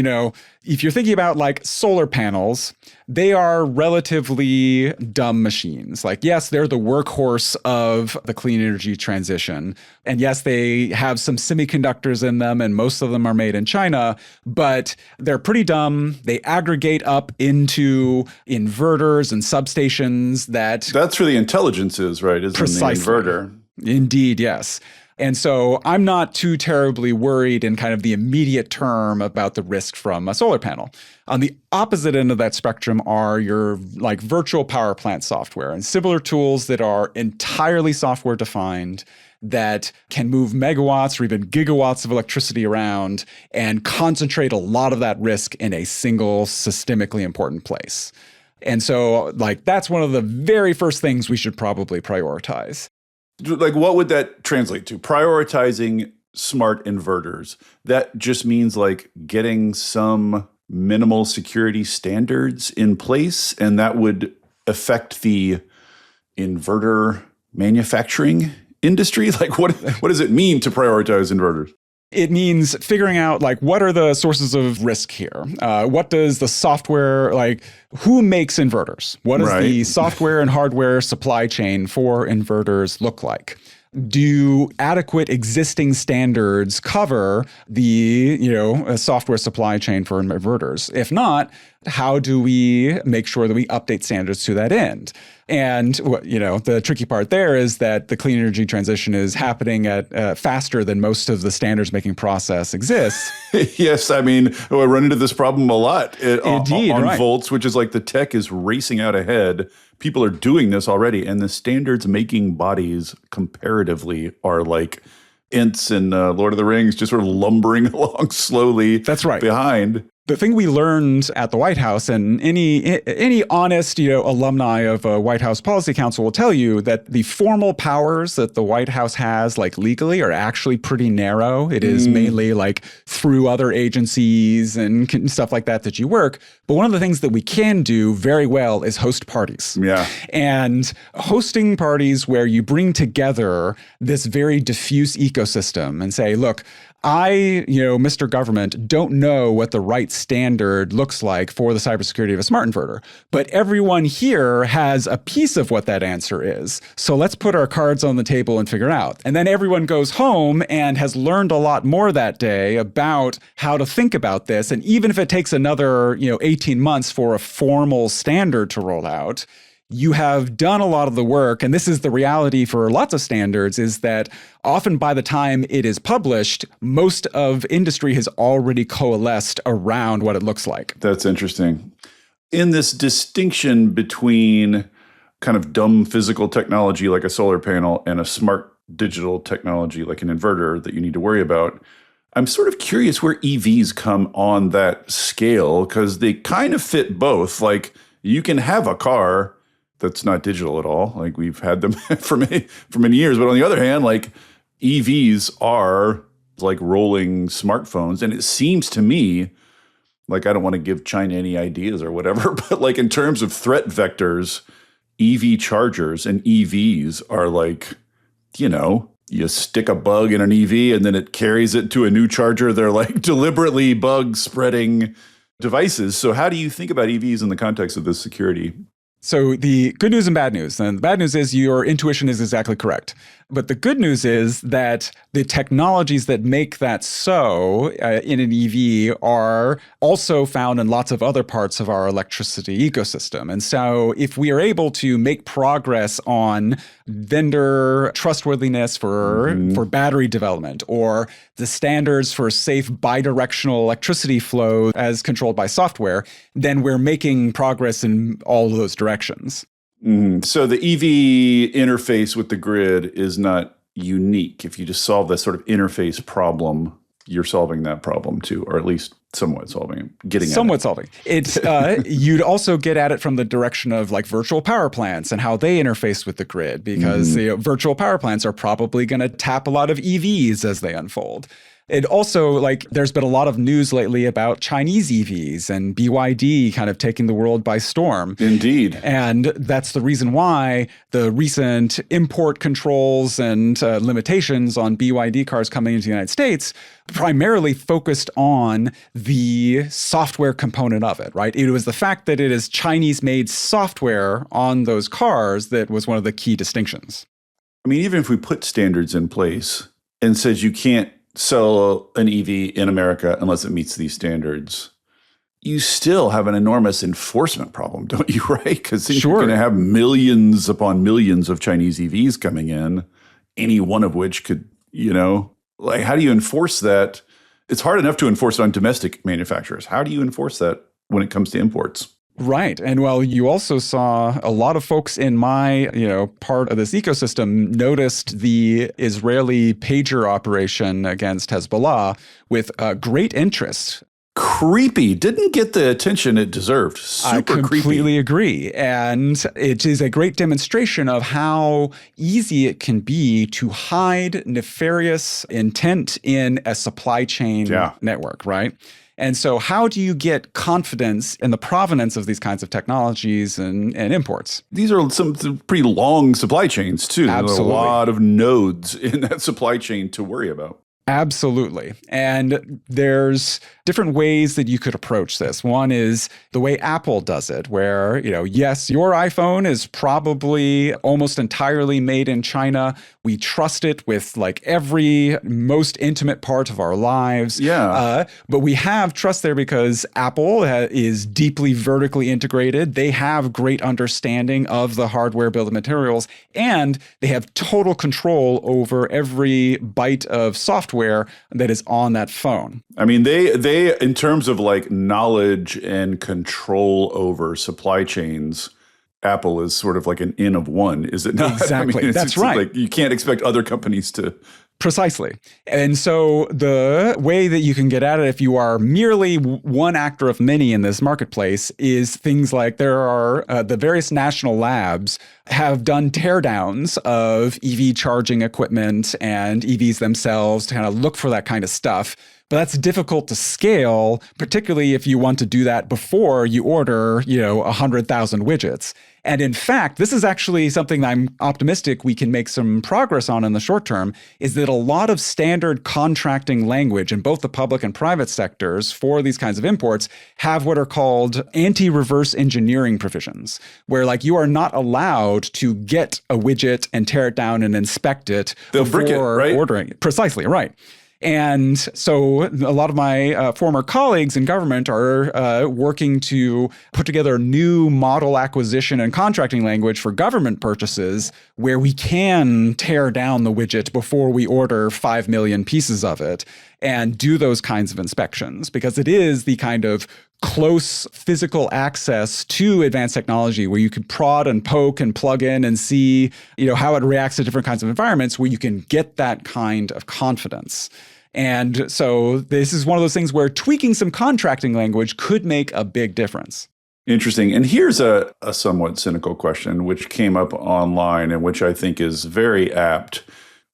if you're thinking about like solar panels, they are relatively dumb machines. Like, yes, they're the workhorse of the clean energy transition. And yes, they have some semiconductors in them, and most of them are made in China, but they're pretty dumb. They aggregate up into inverters and substations that's where the intelligence is, right? Is precisely. In the inverter. Indeed, yes. And so I'm not too terribly worried in kind of the immediate term about the risk from a solar panel. On the opposite end of that spectrum are your like virtual power plant software and similar tools that are entirely software defined, that can move megawatts or even gigawatts of electricity around and concentrate a lot of that risk in a single systemically important place. And so like that's one of the very first things we should probably prioritize. Like, what would that translate to? Prioritizing smart inverters. That just means like getting some minimal security standards in place, and that would affect the inverter manufacturing industry? Like what does it mean to prioritize inverters? It means figuring out like what are the sources of risk here? What does the software, like who makes inverters? What does the software and hardware supply chain for inverters look like? Do adequate existing standards cover the, software supply chain for inverters? If not, how do we make sure that we update standards to that end? And the tricky part there is that the clean energy transition is happening at faster than most of the standards making process exists. Yes, I mean, I run into this problem a lot Indeed, on Volts, which is like the tech is racing out ahead. People are doing this already, and the standards making bodies comparatively are like Ents and Lord of the Rings, just sort of lumbering along slowly. That's right. Behind. The thing we learned at the White House, and any honest, alumni of a White House Policy Council will tell you that the formal powers that the White House has, like legally, are actually pretty narrow. It is mainly like through other agencies and stuff like that you work. But one of the things that we can do very well is host parties. Yeah. And hosting parties where you bring together this very diffuse ecosystem and say, look, I, Mr. Government, don't know what the right standard looks like for the cybersecurity of a smart inverter, but everyone here has a piece of what that answer is. So let's put our cards on the table and figure it out. And then everyone goes home and has learned a lot more that day about how to think about this. And even if it takes another, 18 months for a formal standard to roll out, you have done a lot of the work, and this is the reality for lots of standards, is that often by the time it is published, most of industry has already coalesced around what it looks like. That's interesting. In this distinction between kind of dumb physical technology like a solar panel and a smart digital technology like an inverter that you need to worry about, I'm sort of curious where EVs come on that scale, because they kind of fit both. Like you can have a car that's not digital at all. Like we've had them for many years. But on the other hand, like EVs are like rolling smartphones. And it seems to me, like I don't want to give China any ideas or whatever, but like in terms of threat vectors, EV chargers and EVs are like, you stick a bug in an EV and then it carries it to a new charger. They're like deliberately bug spreading devices. So how do you think about EVs in the context of this security? So the good news and bad news. And the bad news is your intuition is exactly correct. But the good news is that the technologies that make that so in an EV are also found in lots of other parts of our electricity ecosystem. And so if we are able to make progress on vendor trustworthiness for battery development, or the standards for safe bidirectional electricity flow as controlled by software, then we're making progress in all of those directions. So the EV interface with the grid is not unique. If you just solve that sort of interface problem, you're solving that problem too, or at least somewhat solving it, somewhat solving. It's you'd also get at it from the direction of like virtual power plants and how they interface with the grid, because virtual power plants are probably going to tap a lot of EVs as they unfold. It also, like, there's been a lot of news lately about Chinese EVs and BYD kind of taking the world by storm. Indeed. And that's the reason why the recent import controls and limitations on BYD cars coming into the United States primarily focused on the software component of it, right? It was the fact that it is Chinese-made software on those cars that was one of the key distinctions. I mean, even if we put standards in place and says you can't sell an EV in America unless it meets these standards, you still have an enormous enforcement problem, don't you, right? Because you're going to have millions upon millions of Chinese EVs coming in, any one of which could, like, how do you enforce that? It's hard enough to enforce on domestic manufacturers. How do you enforce that when it comes to imports? Right. And well, you also saw a lot of folks in my, part of this ecosystem noticed the Israeli pager operation against Hezbollah with great interest. Creepy. Didn't get the attention it deserved. Super creepy. I completely agree. And it is a great demonstration of how easy it can be to hide nefarious intent in a supply chain network, right? And so how do you get confidence in the provenance of these kinds of technologies and imports? These are some pretty long supply chains, too. Absolutely. There's a lot of nodes in that supply chain to worry about. Absolutely. And there's different ways that you could approach this. One is the way Apple does it, where, yes, your iPhone is probably almost entirely made in China. We trust it with like every most intimate part of our lives. Yeah. But we have trust there because Apple is deeply vertically integrated. They have great understanding of the hardware bill of materials, and they have total control over every byte of software that is on that phone. I mean, they in terms of like knowledge and control over supply chains, Apple is sort of like an N of one, is it not? Exactly. I mean, That's right. Like you can't expect other companies to. Precisely. And so the way that you can get at it if you are merely one actor of many in this marketplace is things like there are the various national labs have done teardowns of EV charging equipment and EVs themselves to kind of look for that kind of stuff. But that's difficult to scale, particularly if you want to do that before you order, 100,000 widgets. And in fact, this is actually something I'm optimistic we can make some progress on in the short term, is that a lot of standard contracting language in both the public and private sectors for these kinds of imports have what are called anti-reverse engineering provisions, where like you are not allowed to get a widget and tear it down and inspect it before ordering it. Precisely, right. And so a lot of my former colleagues in government are working to put together a new model acquisition and contracting language for government purchases where we can tear down the widget before we order 5 million pieces of it and do those kinds of inspections, because it is the kind of close physical access to advanced technology where you can prod and poke and plug in and see, how it reacts to different kinds of environments where you can get that kind of confidence. And so this is one of those things where tweaking some contracting language could make a big difference. Interesting. And here's a somewhat cynical question, which came up online and which I think is very apt.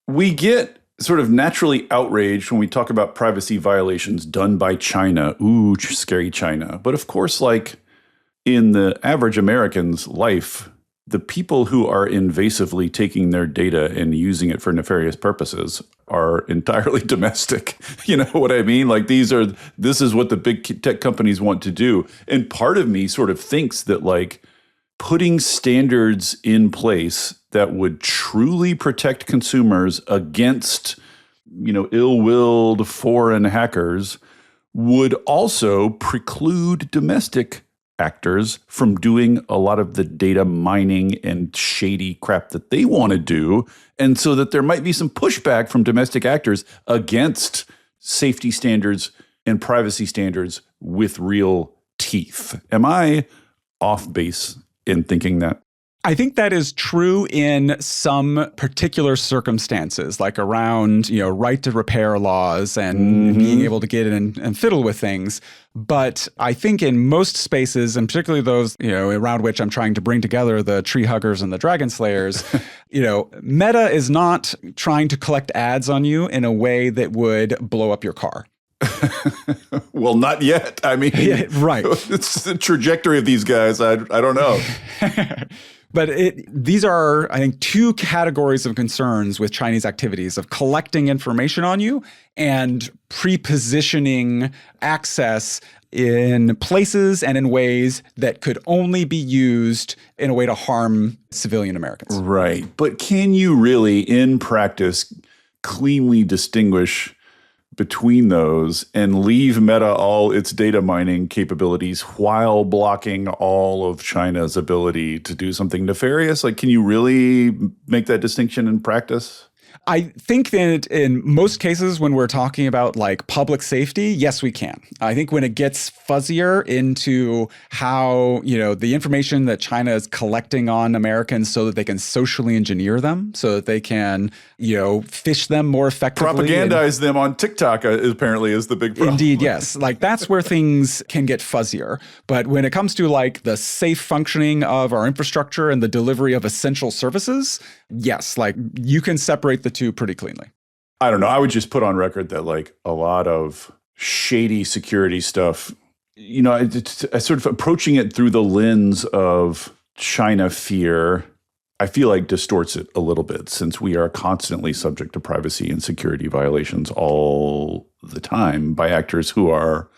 We get sort of naturally outraged when we talk about privacy violations done by China. Ooh, scary China. But of course, like in the average American's life, the people who are invasively taking their data and using it for nefarious purposes are entirely domestic. You know what I mean? Like this is what the big tech companies want to do. And part of me sort of thinks that like putting standards in place that would truly protect consumers against, ill-willed foreign hackers would also preclude domestic actors from doing a lot of the data mining and shady crap that they want to do. And so that there might be some pushback from domestic actors against safety standards and privacy standards with real teeth. Am I off base in thinking that? I think that is true in some particular circumstances, like around, right to repair laws and being able to get in and fiddle with things. But I think in most spaces, and particularly those, around which I'm trying to bring together the tree huggers and the dragon slayers, Meta is not trying to collect ads on you in a way that would blow up your car. Well, not yet. I mean, yeah, right. It's the trajectory of these guys. I don't know. But these are, I think, two categories of concerns with Chinese activities of collecting information on you and pre-positioning access in places and in ways that could only be used in a way to harm civilian Americans. Right. But can you really, in practice, cleanly distinguish between those and leave Meta all its data mining capabilities while blocking all of China's ability to do something nefarious? Like, can you really make that distinction in practice? I think that in most cases, when we're talking about like public safety, yes, we can. I think when it gets fuzzier into how, the information that China is collecting on Americans so that they can socially engineer them, so that they can, phish them more effectively. Propagandize them on TikTok apparently is the big problem. Indeed, yes. Like that's where things can get fuzzier. But when it comes to like the safe functioning of our infrastructure and the delivery of essential services, yes, like you can separate the two pretty cleanly. I don't know. I would just put on record that like a lot of shady security stuff, I sort of approaching it through the lens of China fear, I feel like distorts it a little bit, since we are constantly subject to privacy and security violations all the time by actors who are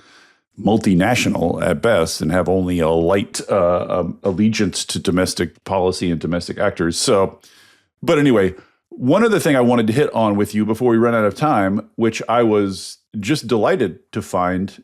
multinational at best and have only a light allegiance to domestic policy and domestic actors. So, but anyway, one other thing I wanted to hit on with you before we run out of time, which I was just delighted to find.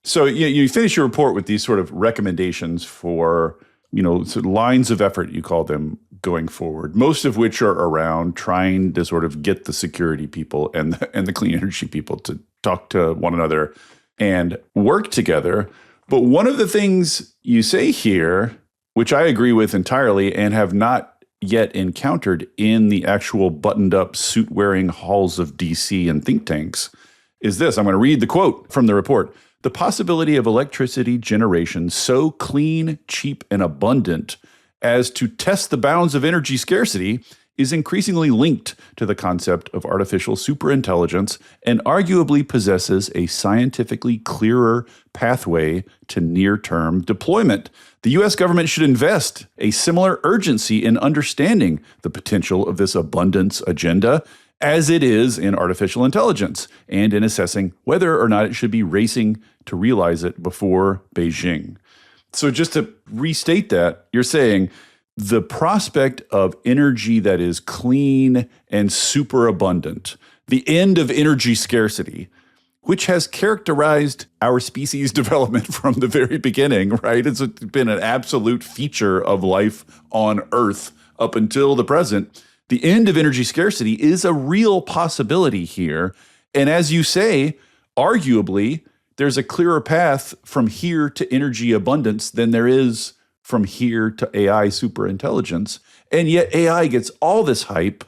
So you finish your report with these sort of recommendations for, sort of lines of effort, you call them, going forward, most of which are around trying to sort of get the security people and the clean energy people to talk to one another and work together. But one of the things you say here, which I agree with entirely and have not yet encountered in the actual buttoned up suit-wearing halls of DC and think tanks, is this. I'm going to read the quote from the report. The possibility of electricity generation so clean, cheap, and abundant as to test the bounds of energy scarcity is increasingly linked to the concept of artificial superintelligence and arguably possesses a scientifically clearer pathway to near-term deployment. The U.S. government should invest a similar urgency in understanding the potential of this abundance agenda as it is in artificial intelligence and in assessing whether or not it should be racing to realize it before Beijing. So just to restate that, you're saying the prospect of energy that is clean and super abundant, the end of energy scarcity, which has characterized our species development from the very beginning, right? It's been an absolute feature of life on Earth up until the present. The end of energy scarcity is a real possibility here. And as you say, arguably, there's a clearer path from here to energy abundance than there is from here to AI superintelligence. And yet AI gets all this hype,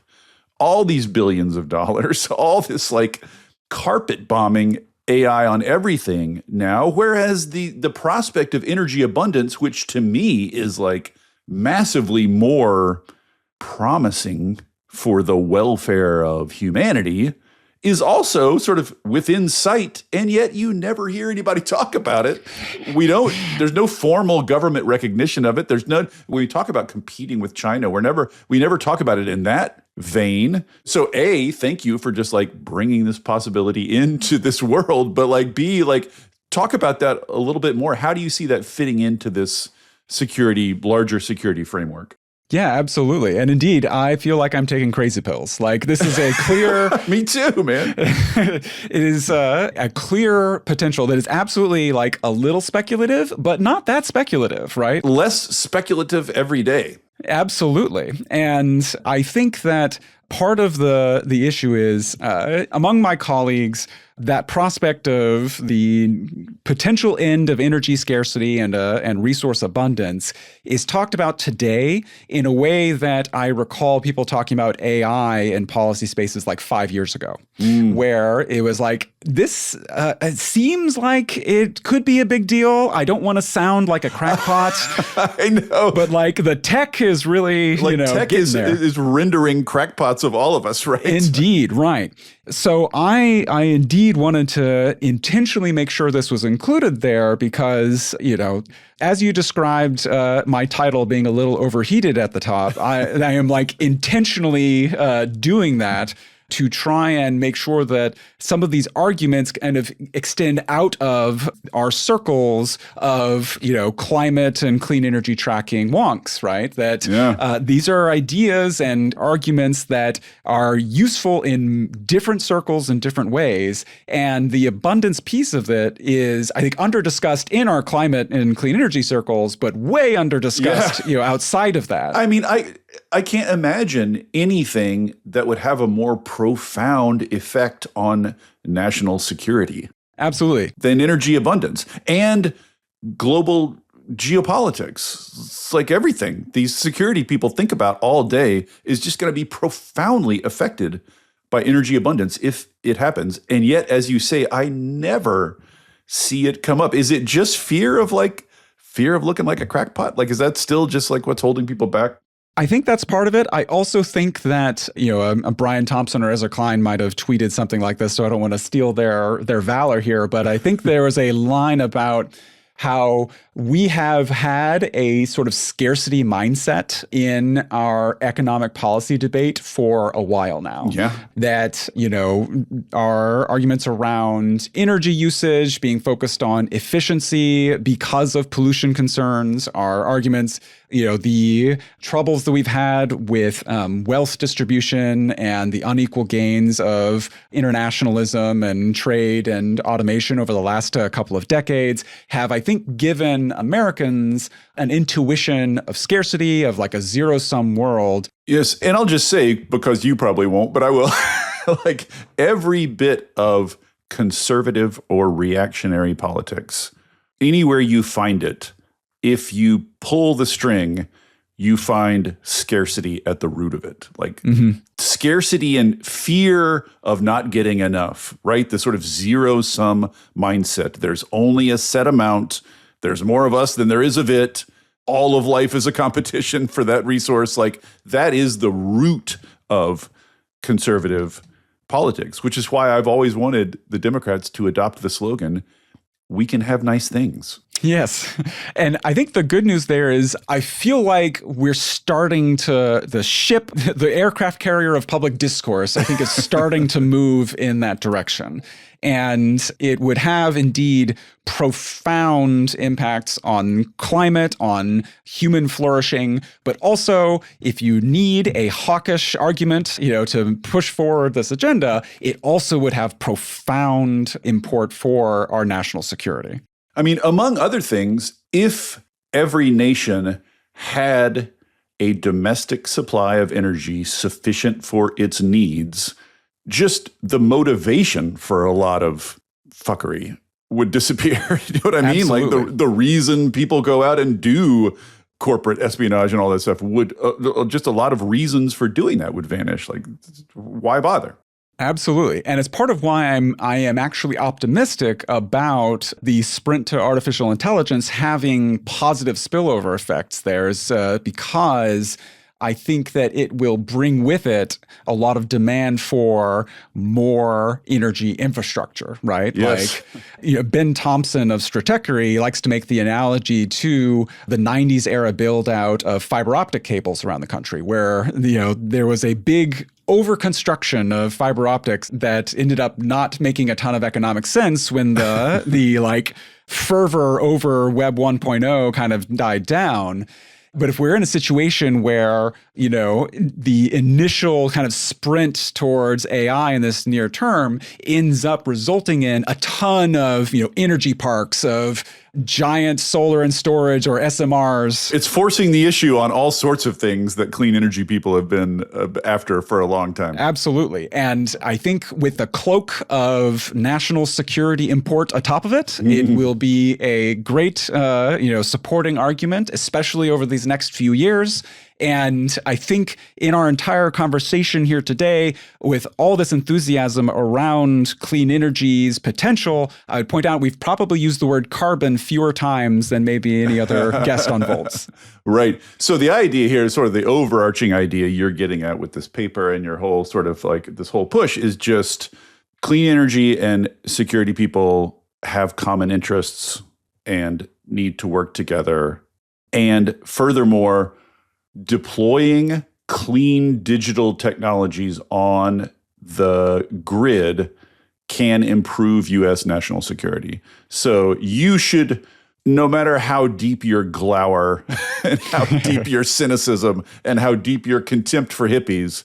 all these billions of dollars, all this like carpet bombing AI on everything now. Whereas the prospect of energy abundance, which to me is like massively more promising for the welfare of humanity, is also sort of within sight, and yet you never hear anybody talk about it. There's no formal government recognition of it. When we talk about competing with China, we never talk about it in that vein. So A, thank you for just like bringing this possibility into this world, but like B, like talk about that a little bit more. How do you see that fitting into this larger security framework? Yeah, absolutely. And indeed, I feel like I'm taking crazy pills. Like this is a clear... Me too, man. It is a clear potential that is absolutely like a little speculative, but not that speculative, right? Less speculative every day. Absolutely. And I think that part of the issue is among my colleagues, that prospect of the potential end of energy scarcity and resource abundance is talked about today in a way that I recall people talking about AI in policy spaces like 5 years ago, where it was like, this it seems like it could be a big deal. I don't want to sound like a crackpot. I know. But like the tech is really, like tech is rendering crackpots of all of us, right? Indeed, right. So I indeed wanted to intentionally make sure this was included there because, as you described my title being a little overheated at the top, I am like intentionally doing that to try and make sure that some of these arguments kind of extend out of our circles of, climate and clean energy tracking wonks, right? That these are ideas and arguments that are useful in different circles in different ways. And the abundance piece of it is, I think, under-discussed in our climate and clean energy circles, but way under-discussed, outside of that. I mean, I can't imagine anything that would have a more profound effect on national security. Absolutely. Than energy abundance and global geopolitics. It's like everything these security people think about all day is just going to be profoundly affected by energy abundance if it happens. And yet, as you say, I never see it come up. Is it just fear of looking like a crackpot? Like, is that still just like what's holding people back? I think that's part of it. I also think that, Brian Thompson or Ezra Klein might have tweeted something like this, so I don't want to steal their valor here, but I think there was a line about how we have had a sort of scarcity mindset in our economic policy debate for a while now. Yeah. That, our arguments around energy usage being focused on efficiency because of pollution concerns, our arguments, the troubles that we've had with wealth distribution and the unequal gains of internationalism and trade and automation over the last couple of decades have, I think, given Americans an intuition of scarcity, of like a zero-sum world. Yes, and I'll just say, because you probably won't, but I will, like every bit of conservative or reactionary politics, anywhere you find it, if you pull the string, you find scarcity at the root of it. Like scarcity and fear of not getting enough, right? The sort of zero-sum mindset. There's only a set amount. There's more of us than there is of it. All of life is a competition for that resource. Like that is the root of conservative politics, which is why I've always wanted the Democrats to adopt the slogan, "We can have nice things." Yes. And I think the good news there is I feel like we're starting to, the aircraft carrier of public discourse, I think is starting to move in that direction. And it would have indeed profound impacts on climate, on human flourishing, but also if you need a hawkish argument, to push forward this agenda, it also would have profound import for our national security. I mean, among other things, if every nation had a domestic supply of energy sufficient for its needs, just the motivation for a lot of fuckery would disappear. You know what I mean? Absolutely. Like the reason people go out and do corporate espionage and all that stuff would, just a lot of reasons for doing that would vanish. Like, why bother? Absolutely. And it's part of why I am actually optimistic about the sprint to artificial intelligence having positive spillover effects there, because I think that it will bring with it a lot of demand for more energy infrastructure, right? Yes. Like, Ben Thompson of Stratechery likes to make the analogy to the 90s era build out of fiber optic cables around the country, where, there was a big overconstruction of fiber optics that ended up not making a ton of economic sense when the fervor over Web 1.0 kind of died down. But if we're in a situation where, the initial kind of sprint towards AI in this near term ends up resulting in a ton of, energy parks, of giant solar and storage or SMRs. It's forcing the issue on all sorts of things that clean energy people have been after for a long time. Absolutely. And I think with the cloak of national security import atop of it, it will be a great, supporting argument, especially over these next few years. And I think in our entire conversation here today, with all this enthusiasm around clean energy's potential, I would point out we've probably used the word carbon fewer times than maybe any other guest on Volts. Right. So the idea here is sort of the overarching idea you're getting at with this paper and your whole sort of like this whole push is just clean energy and security people have common interests and need to work together. And furthermore, deploying clean digital technologies on the grid can improve U.S. national security. So you should, no matter how deep your glower and how deep your cynicism and how deep your contempt for hippies,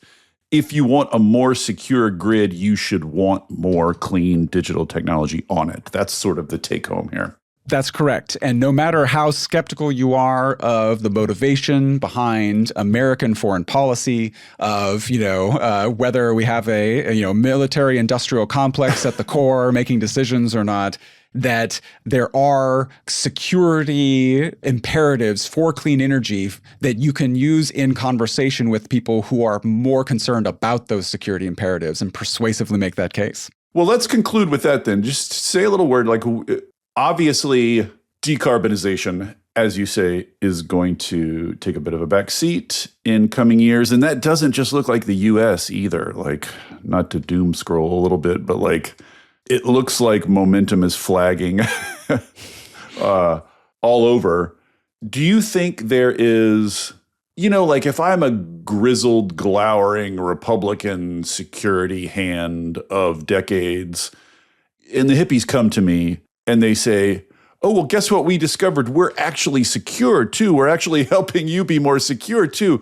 if you want a more secure grid, you should want more clean digital technology on it. That's sort of the take home here. That's correct. And no matter how skeptical you are of the motivation behind American foreign policy, of, whether we have a military industrial complex at the core making decisions or not, that there are security imperatives for clean energy that you can use in conversation with people who are more concerned about those security imperatives and persuasively make that case. Well, let's conclude with that then. Just say a little word like, obviously, decarbonization as you say, is going to take a bit of a back seat in coming years. And that doesn't just look like the US either. Like, not to doom scroll a little bit, but like, it looks like momentum is flagging all over. Do you think there is, like if I'm a grizzled, glowering Republican security hand of decades, and the hippies come to me and they say, oh, well, guess what we discovered? We're actually secure too. We're actually helping you be more secure too.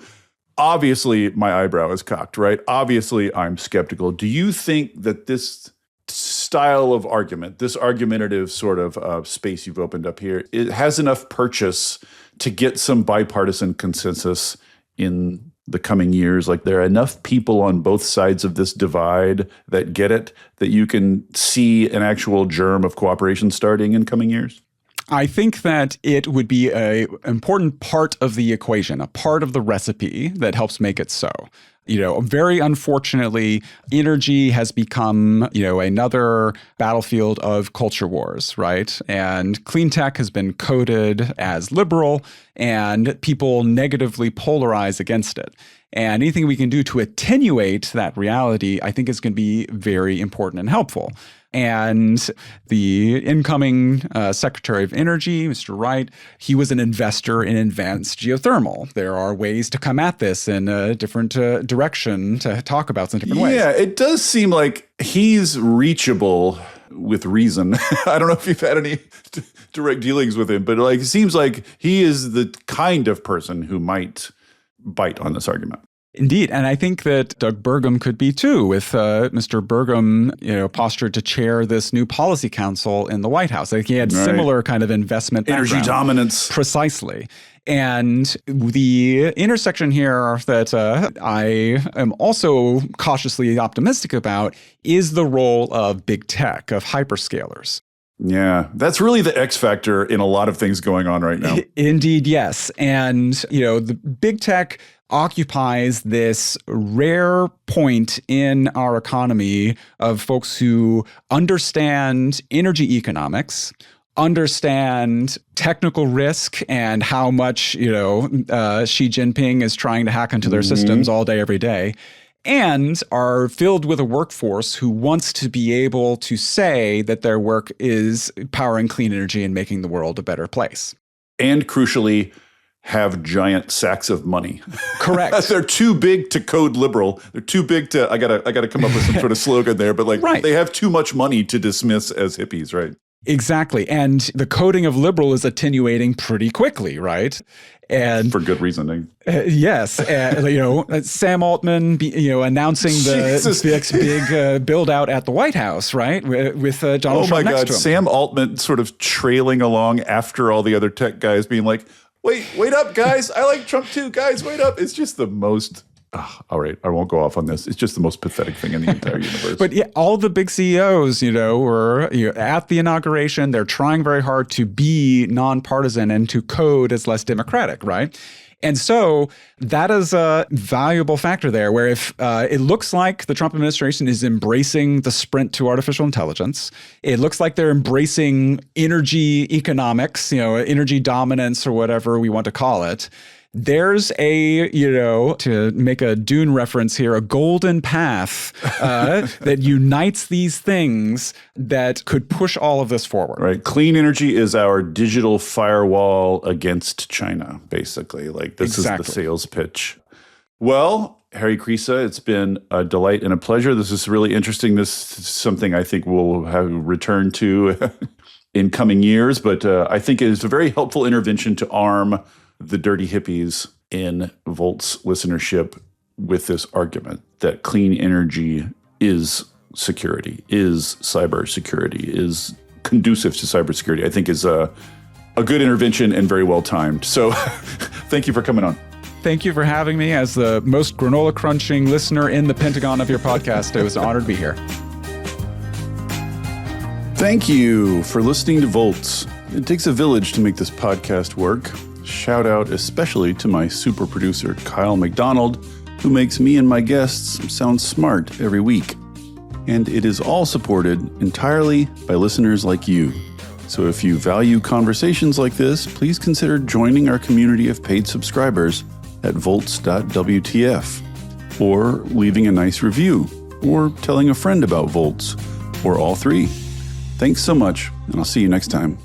Obviously, my eyebrow is cocked, right? Obviously, I'm skeptical. Do you think that this style of argument, this argumentative sort of space you've opened up here, it has enough purchase to get some bipartisan consensus in the coming years? Like, there are enough people on both sides of this divide that get it, that you can see an actual germ of cooperation starting in coming years? I think that it would be an important part of the equation, a part of the recipe that helps make it so. Very unfortunately, energy has become, another battlefield of culture wars, right? And clean tech has been coded as liberal, and people negatively polarize against it. And anything we can do to attenuate that reality, I think is going to be very important and helpful. And the incoming Secretary of Energy, Mr. Wright, he was an investor in advanced geothermal. There are ways to come at this in a different direction to talk about some different ways. Yeah, it does seem like he's reachable with reason. I don't know if you've had any direct dealings with him, but it seems like he is the kind of person who might bite on this argument. Indeed. And I think that Doug Burgum could be too, with Mr. Burgum, postured to chair this new policy council in the White House. He had similar kind of investment energy background. Dominance. Precisely. And the intersection here that I am also cautiously optimistic about is the role of big tech, of hyperscalers. Yeah, that's really the X factor in a lot of things going on right now. Indeed, yes. And, the big tech occupies this rare point in our economy of folks who understand energy economics, understand technical risk and how much, Xi Jinping is trying to hack into their systems all day, every day, and are filled with a workforce who wants to be able to say that their work is powering clean energy and making the world a better place. And crucially, have giant sacks of money. Correct. They're too big to code liberal. They're too big to, I gotta come up with some sort of slogan there, but They have too much money to dismiss as hippies, right? Exactly. And the coding of liberal is attenuating pretty quickly, right? And for good reason. Yes. Sam Altman, announcing the next big build out at the White House, right? With Donald Trump next to him. Oh my God. Sam Altman sort of trailing along after all the other tech guys being like, wait up, guys. I like Trump too. Guys, wait up. It's just the most... all right, I won't go off on this. It's just the most pathetic thing in the entire universe. But yeah, all the big CEOs, were at the inauguration. They're trying very hard to be nonpartisan and to code as less democratic, right? And so that is a valuable factor there, where if it looks like the Trump administration is embracing the sprint to artificial intelligence, it looks like they're embracing energy economics, energy dominance or whatever we want to call it. There's to make a Dune reference here, a golden path that unites these things that could push all of this forward. Right. Clean energy is our digital firewall against China, basically. This is the sales pitch. Well, Harry Krejsa, it's been a delight and a pleasure. This is really interesting. This is something I think we'll have returned to in coming years, but I think it is a very helpful intervention to arm the dirty hippies in Volt's listenership with this argument that clean energy is security, is cybersecurity, is conducive to cybersecurity, I think is a good intervention and very well timed. So thank you for coming on. Thank you for having me as the most granola crunching listener in the Pentagon of your podcast. It was an honor to be here. Thank you for listening to Volts. It takes a village to make this podcast work. Shout out especially to my super producer, Kyle McDonald, who makes me and my guests sound smart every week. And it is all supported entirely by listeners like you. So if you value conversations like this, please consider joining our community of paid subscribers at volts.wtf, or leaving a nice review, or telling a friend about Volts, or all three. Thanks so much, and I'll see you next time.